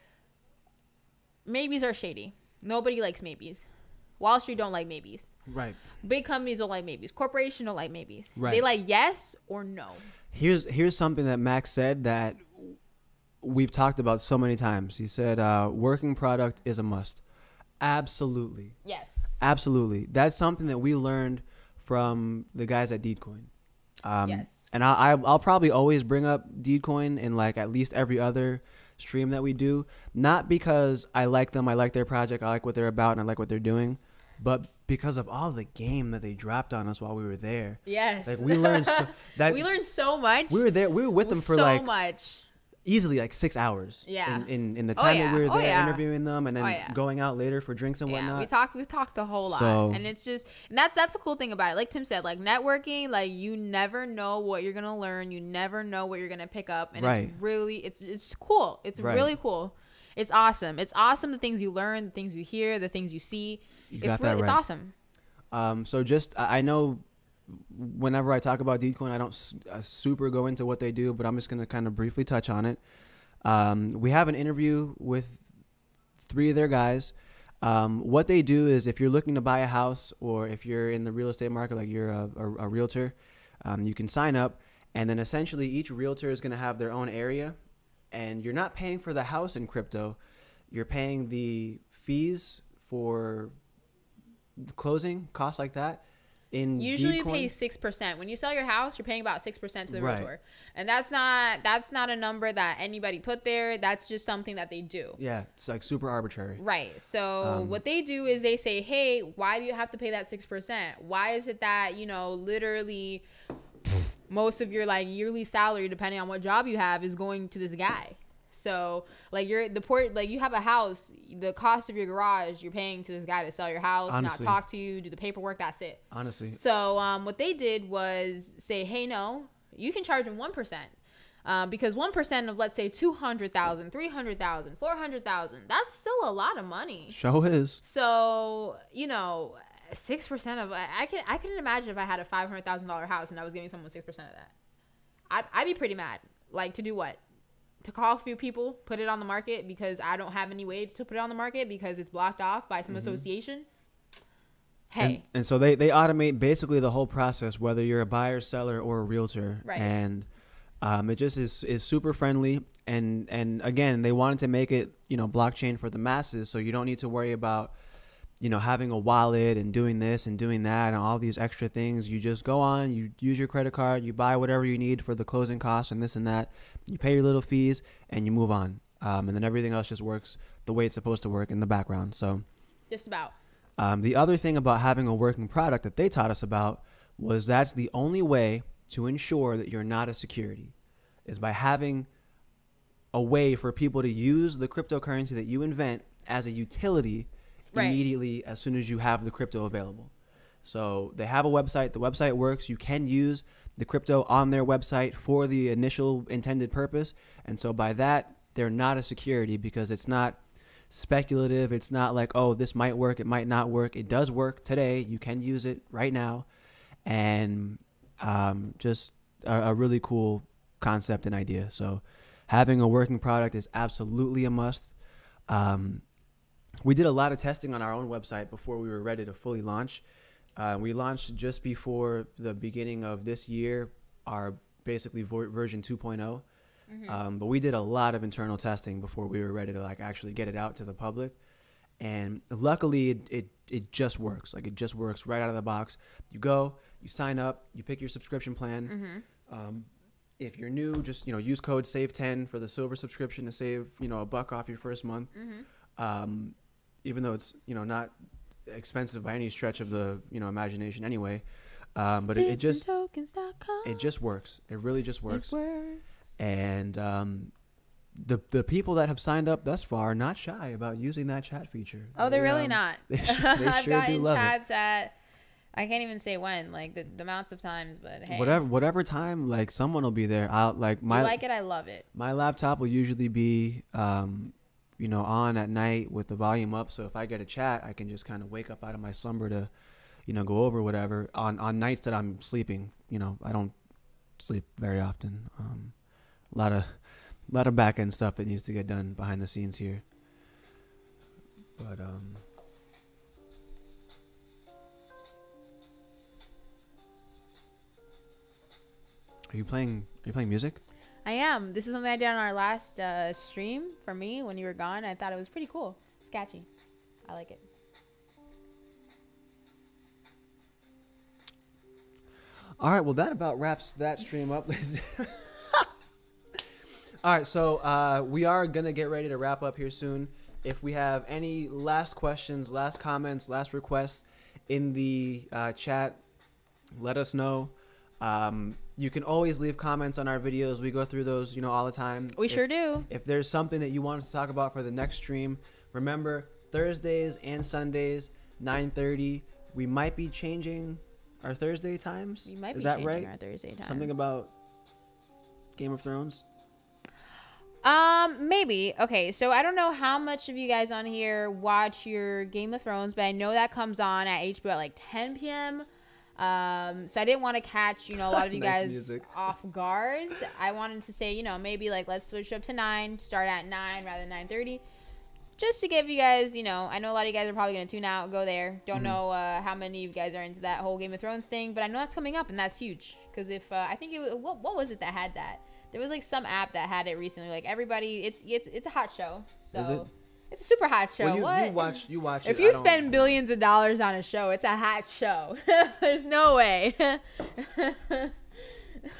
Maybes are shady. Nobody likes maybes. Wall Street don't like maybes. Right. Big companies don't like maybes. Corporations don't like maybes. Right. They like yes or no. Here's something that Max said that we've talked about so many times. He said, working product is a must. Absolutely. Yes. Absolutely. That's something that we learned from the guys at Deedcoin. Yes. And I'll probably always bring up Deedcoin in like at least every other stream that we do. Not because I like them, I like their project, I like what they're about, and I like what they're doing, but because of all the game that they dropped on us while we were there. Yes. Like we learned we learned so much. We were with them for so like much. Easily like 6 hours. Yeah. In the time that we were there interviewing them and then yeah. going out later for drinks and whatnot. We talked a whole lot. So, and it's just that's a cool thing about it. Like Tim said, like networking, like you never know what you're gonna learn. You never know what you're gonna pick up. And right. it's really it's cool. It's right. really cool. It's awesome. It's awesome the things you learn, the things you hear, the things you see. It's awesome. So just I know whenever I talk about Deedcoin, I don't super go into what they do, but I'm just going to kind of briefly touch on it. We have an interview with 3 of their guys. What they do is if you're looking to buy a house or if you're in the real estate market, like you're a realtor, you can sign up. And then essentially each realtor is going to have their own area. And you're not paying for the house in crypto. You're paying the fees for the closing, costs like that. Usually you pay 6%. When you sell your house, you're paying about 6% to the right. realtor. And that's not a number that anybody put there. That's just something that they do. Yeah, it's like super arbitrary. Right. So what they do is they say, hey, why do you have to pay that 6%? Why is it that, you know, literally most of your like yearly salary, depending on what job you have, is going to this guy? So like you have a house, the cost of your garage, you're paying to this guy to sell your house, honestly. not talk to you, do the paperwork. That's it. Honestly. So what they did was say, hey, no, you can charge them 1%. Because 1% of, let's say, 200,000, 300,000, 400,000, that's still a lot of money. Show is. So, you know, 6% of, I can imagine if I had a $500,000 house and I was giving someone 6% of that. I'd be pretty mad. Like, to do what? To call a few people, put it on the market because I don't have any way to put it on the market because it's blocked off by some association. Hey. And so they automate basically the whole process, whether you're a buyer, seller, or a realtor. Right. And it just is super friendly. And again, they wanted to make it, you know, blockchain for the masses. So you don't need to worry about, you know, having a wallet and doing this and doing that and all these extra things. You just go on, you use your credit card, you buy whatever you need for the closing costs and this and that. You pay your little fees and you move on. And then everything else just works the way it's supposed to work in the background. So Just about. the other thing about having a working product that they taught us about was that's the only way to ensure that you're not a security is by having a way for people to use the cryptocurrency that you invent as a utility Right. immediately as soon as you have the crypto available. So they have a website. The website works. You can use the crypto on their website for the initial intended purpose. And so by that, they're not a security because it's not speculative. It's not like, oh, this might work. It might not work. It does work today. You can use it right now. And just a really cool concept and idea. So having a working product is absolutely a must. We did a lot of testing on our own website before we were ready to fully launch. We launched just before the beginning of this year, our basically version 2.0. But we did a lot of internal testing before we were ready to like actually get it out to the public. And luckily it just works. Like it just works right out of the box. You go, you sign up, you pick your subscription plan. If you're new, just, use code SAVE10 for the silver subscription to save, $1 off your first month. Even though it's, not expensive by any stretch of the, imagination anyway. But it just works. It really just works. And the people that have signed up thus far are not shy about using that chat feature. Oh, they're really not. They I've sure do gotten love chats at, I can't even say when, like the amounts of times, but hey. Whatever time, like someone will be there. I'll like you like it, I love it. My laptop will usually be on at night with the volume up. So if I get a chat, I can just kind of wake up out of my slumber to, go over whatever. On nights that I'm sleeping, I don't sleep very often. A lot of back end stuff that needs to get done behind the scenes here. But Are you playing music? I am. This is something I did on our last stream for me when you were gone. I thought it was pretty cool. It's catchy. I like it. All right, well, that about wraps that stream up. All right, so we are going to get ready to wrap up here soon. If we have any last questions, last comments, last requests in the chat, let us know. You can always leave comments on our videos. We go through those, all the time. We sure do. If there's something that you want us to talk about for the next stream, remember, Thursdays and Sundays, 9:30. We might be changing our Thursday times. We might Is be that changing right? our Thursday times. Something about Game of Thrones? Maybe. Okay, so I don't know how much of you guys on here watch your Game of Thrones, but I know that comes on at HBO at like 10 p.m. So I didn't want to catch, a lot of you Nice guys music. off guard. I wanted to say, maybe like let's switch up to 9, start at 9 rather than 9:30. Just to give you guys, I know a lot of you guys are probably going to tune out, go there. Don't know how many of you guys are into that whole Game of Thrones thing, but I know that's coming up and that's huge. Because if, I think it was, what was it that had that? There was like some app that had it recently. Like everybody, it's a hot show. So Is it? It's a super hot show. Well, what? you watch If it. you spend billions of dollars on a show, it's a hot show. There's no way.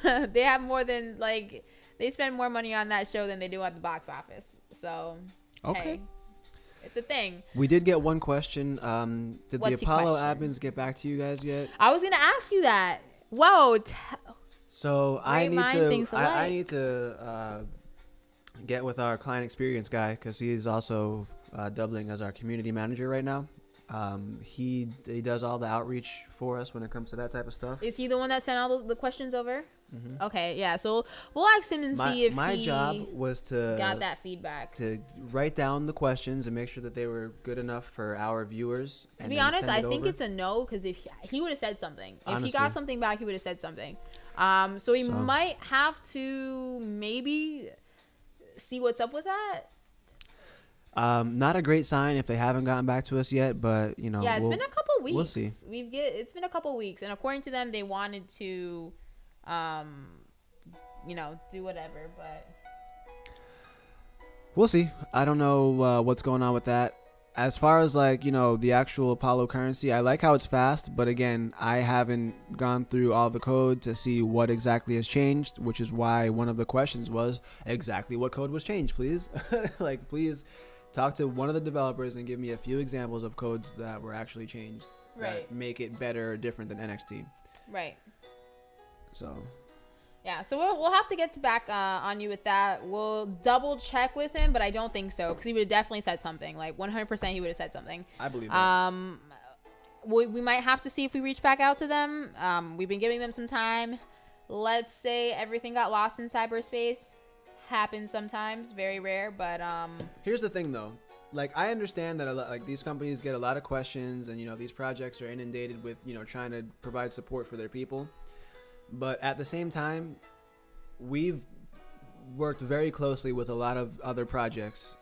They have more than they spend more money on that show than they do at the box office. So Okay. hey, it's a thing. We did get one question. Did What's the the Apollo question? admins get back to you guys yet? I was gonna ask you that. Whoa. So I Great mind thinks need to get with our client experience guy because he's also doubling as our community manager right now. He does all the outreach for us when it comes to that type of stuff. Is he the one that sent all the questions over? Mm-hmm. Okay, yeah. So we'll ask him and see if my he job was to got that feedback. to write down the questions and make sure that they were good enough for our viewers. To be honest, I think it's a no because if he would have said something, if he got something back, he would have said something. So we might have to maybe see what's up with that. Not a great sign if they haven't gotten back to us yet, but Yeah, it's been a couple weeks. We'll see. It's been a couple weeks, and according to them, they wanted to, do whatever, but we'll see. I don't know what's going on with that. As far as the actual Apollo currency, I like how it's fast, but again, I haven't gone through all the code to see what exactly has changed, which is why one of the questions was exactly what code was changed, please. Please talk to one of the developers and give me a few examples of codes that were actually changed that make it better or different than NXT. Right. So yeah, so we'll have to get back on you with that. We'll double check with him, but I don't think so because he would have definitely said something. Like 100%, he would have said something. I believe that. We might have to see if we reach back out to them. We've been giving them some time. Let's say everything got lost in cyberspace. Happens sometimes, very rare, but here's the thing though. I understand that these companies get a lot of questions and these projects are inundated with trying to provide support for their people. But at the same time, we've worked very closely with a lot of other projects.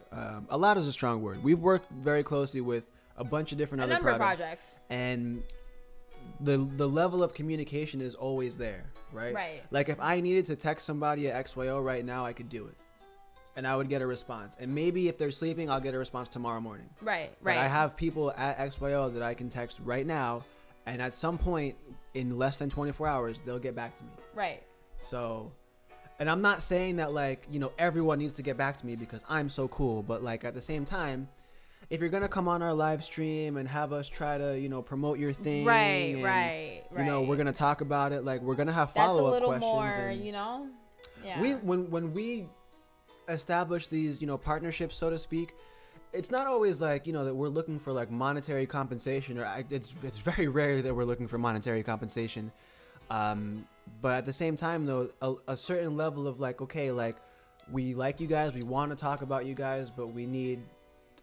A lot is a strong word. We've worked very closely with a bunch of different other number of projects, and the level of communication is always there, right? Right. Like if I needed to text somebody at XYO right now, I could do it, and I would get a response. And maybe if they're sleeping, I'll get a response tomorrow morning. Right. But I have people at XYO that I can text right now, and at some point in less than 24 hours, they'll get back to me. Right. So, and I'm not saying that like, everyone needs to get back to me because I'm so cool, but like at the same time, if you're going to come on our live stream and have us try to, promote your thing. Right, and, right. We're going to talk about it. Like we're going to have follow-up questions. That's a little more, and yeah. When we establish these, partnerships, so to speak, it's not always like, that we're looking for like monetary compensation, or it's very rare that we're looking for monetary compensation. But at the same time though, a certain level of like, okay, like we like you guys, we want to talk about you guys, but we need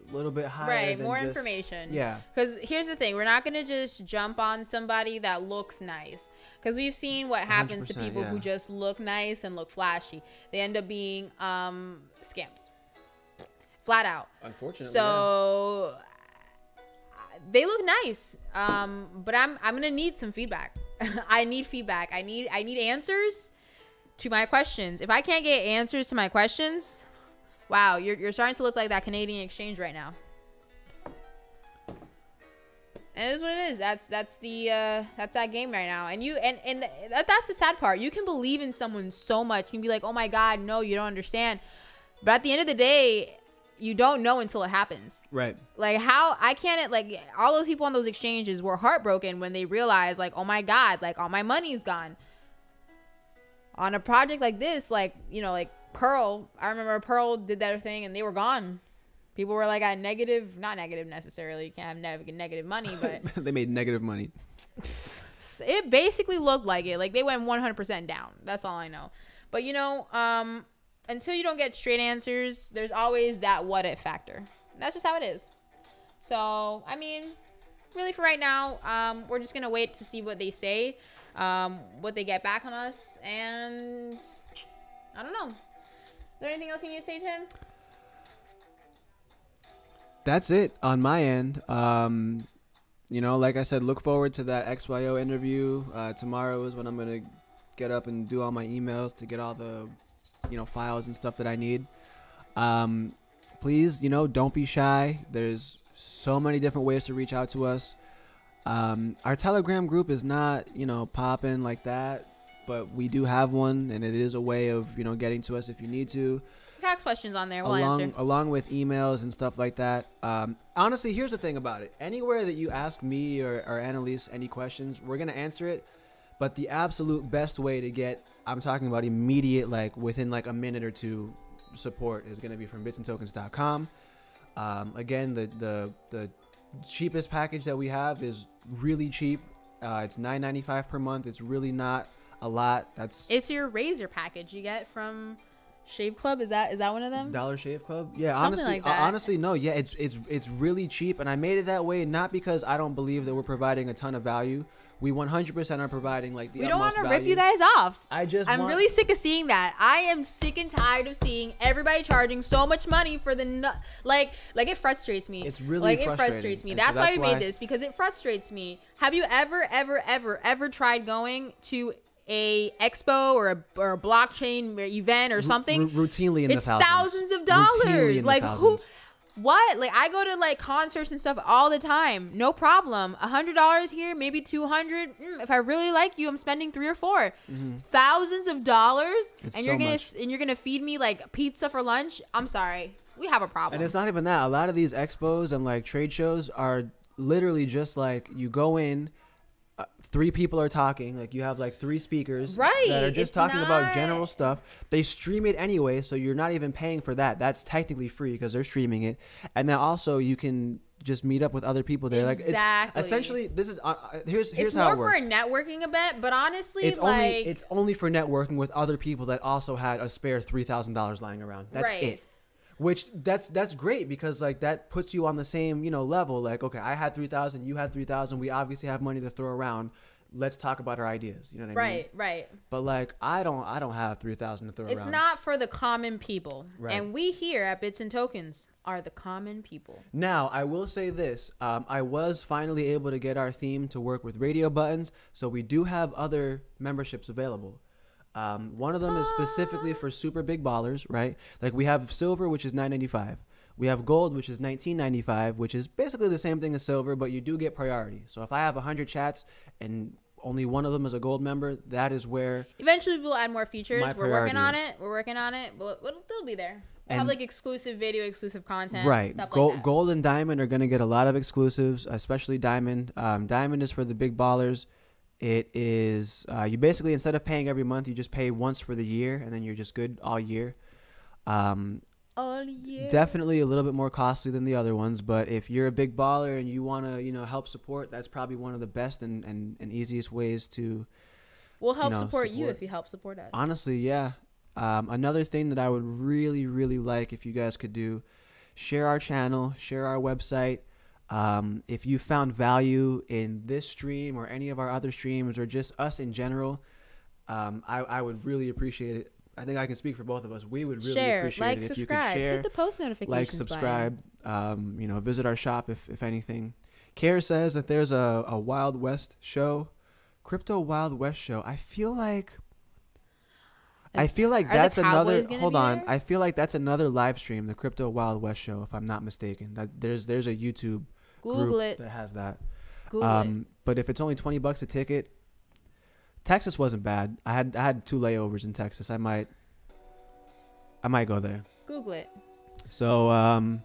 a little bit higher. Right, than more just, information. Yeah. Because here's the thing, we're not going to just jump on somebody that looks nice. Because we've seen what happens to people who just look nice and look flashy. They end up being scams. Flat out. Unfortunately. So they look nice. But I'm gonna need some feedback. I need feedback. I need answers to my questions. If I can't get answers to my questions, wow, you're starting to look like that Canadian exchange right now. And it is what it is. That's that game right now. And that's the sad part. You can believe in someone so much. You can be like, oh my God, no, you don't understand. But at the end of the day, you don't know until it happens. Right. Like how I can't, like all those people on those exchanges were heartbroken when they realized like, oh my God, like all my money's gone. On a project like this, like, like Pearl, I remember Pearl did that thing and they were gone. People were like at negative, not negative necessarily. You can't have negative money, but they made negative money. It basically looked like it. Like they went 100% down. That's all I know. But until you don't get straight answers, there's always that what if factor. That's just how it is. So, I mean, really for right now, we're just going to wait to see what they say, what they get back on us. And I don't know. Is there anything else you need to say, Tim? That's it on my end. Like I said, look forward to that XYO interview. Tomorrow is when I'm going to get up and do all my emails to get all the files and stuff that I need. Please, don't be shy. There's so many different ways to reach out to us. Our Telegram group is not, popping like that, but we do have one, and it is a way of, getting to us if you need to. Ask questions on there. We'll answer. Along with emails and stuff like that. Honestly, here's the thing about it. Anywhere that you ask me or Annalise any questions, we're going to answer it. But the absolute best way to get, I'm talking about immediate, like within like a minute or two support is going to be from bitsandtokens.com. Again, the cheapest package that we have is really cheap. It's $9.95 per month. It's really not a lot. It's your razor package you get from Shave Club. Is that one of them? Dollar Shave Club. Yeah, something honestly, like that. Honestly, no. Yeah, it's really cheap, and I made it that way not because I don't believe that we're providing a ton of value. We 100% are providing like the utmost value. We don't want to rip you guys off. I'm really sick of seeing that. I am sick and tired of seeing everybody charging so much money for the like it frustrates me. It's really frustrating. It frustrates me. That's why we made this, because it frustrates me. Have you ever tried going to a expo or a blockchain event or something? Routinely in the thousands. It's thousands of dollars. Like who? What? Like I go to like concerts and stuff all the time. No problem. $100 here, maybe $200. If I really like you, I'm spending $3 or $4. Thousands of dollars, and you're gonna feed me like pizza for lunch. I'm sorry, we have a problem. And it's not even that. A lot of these expos and like trade shows are literally just like you go in. 3 people are talking, like you have like 3 speakers that are just talking about general stuff. They stream it anyway, so you're not even paying for that. That's technically free because they're streaming it. And then also you can just meet up with other people there. Exactly. Like it's essentially, this is here's it's how it more works. for networking event, but honestly, it's only for networking with other people that also had a spare $3,000 lying around. That's it. Which that's great because like that puts you on the same level. Like, okay, I had 3,000, you had 3,000. We obviously have money to throw around. let's talk about our ideas. You know what I mean? Right, right. But like, I don't have 3,000 to throw around. It's not for the common people. Right. And we here at Bits and Tokens are the common people. Now, I will say this. I was finally able to get our theme to work with radio buttons, so we do have other memberships available. One of them is specifically for super big ballers, right? Like we have silver, which is $9.95. We have gold, which is $19.95, which is basically the same thing as silver, but you do get priority. So if I have 100 chats and only one of them is a gold member, that is where eventually we'll add more features. We're working on is. it. We're working on it. But they'll be there. We'll have like exclusive video, exclusive content, right. stuff like that. Gold and diamond are going to get a lot of exclusives, especially diamond. Diamond is for the big ballers. It is you basically, instead of paying every month, you just pay once for the year, and then you're just good all year. All year. Definitely a little bit more costly than the other ones, but if you're a big baller and you want to, help support, that's probably one of the best and easiest ways to. We'll help support you if you help support us. Honestly, yeah. Another thing that I would really, really like if you guys could do, share our channel, share our website. If you found value in this stream or any of our other streams or just us in general, I would really appreciate it. I think I can speak for both of us. We would really appreciate it if you could share, hit the post notifications, like, subscribe, visit our shop if anything. Kara says that there's a Wild West show, Crypto Wild West show. I feel like that's another. Hold on, I feel like that's another live stream, the Crypto Wild West show, if I'm not mistaken. That there's a YouTube group that has that. Google it. But if it's only $20 a ticket. Texas wasn't bad. I had 2 layovers in Texas. I might go there. Google it. So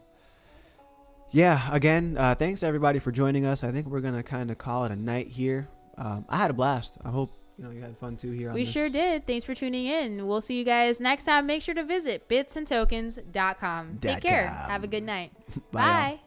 yeah, again, thanks everybody for joining us. I think we're gonna kind of call it a night here. I had a blast. I hope you had fun too here. We sure did. Thanks for tuning in. We'll see you guys next time. Make sure to visit bitsandtokens.com. Take care. Have a good night. Bye.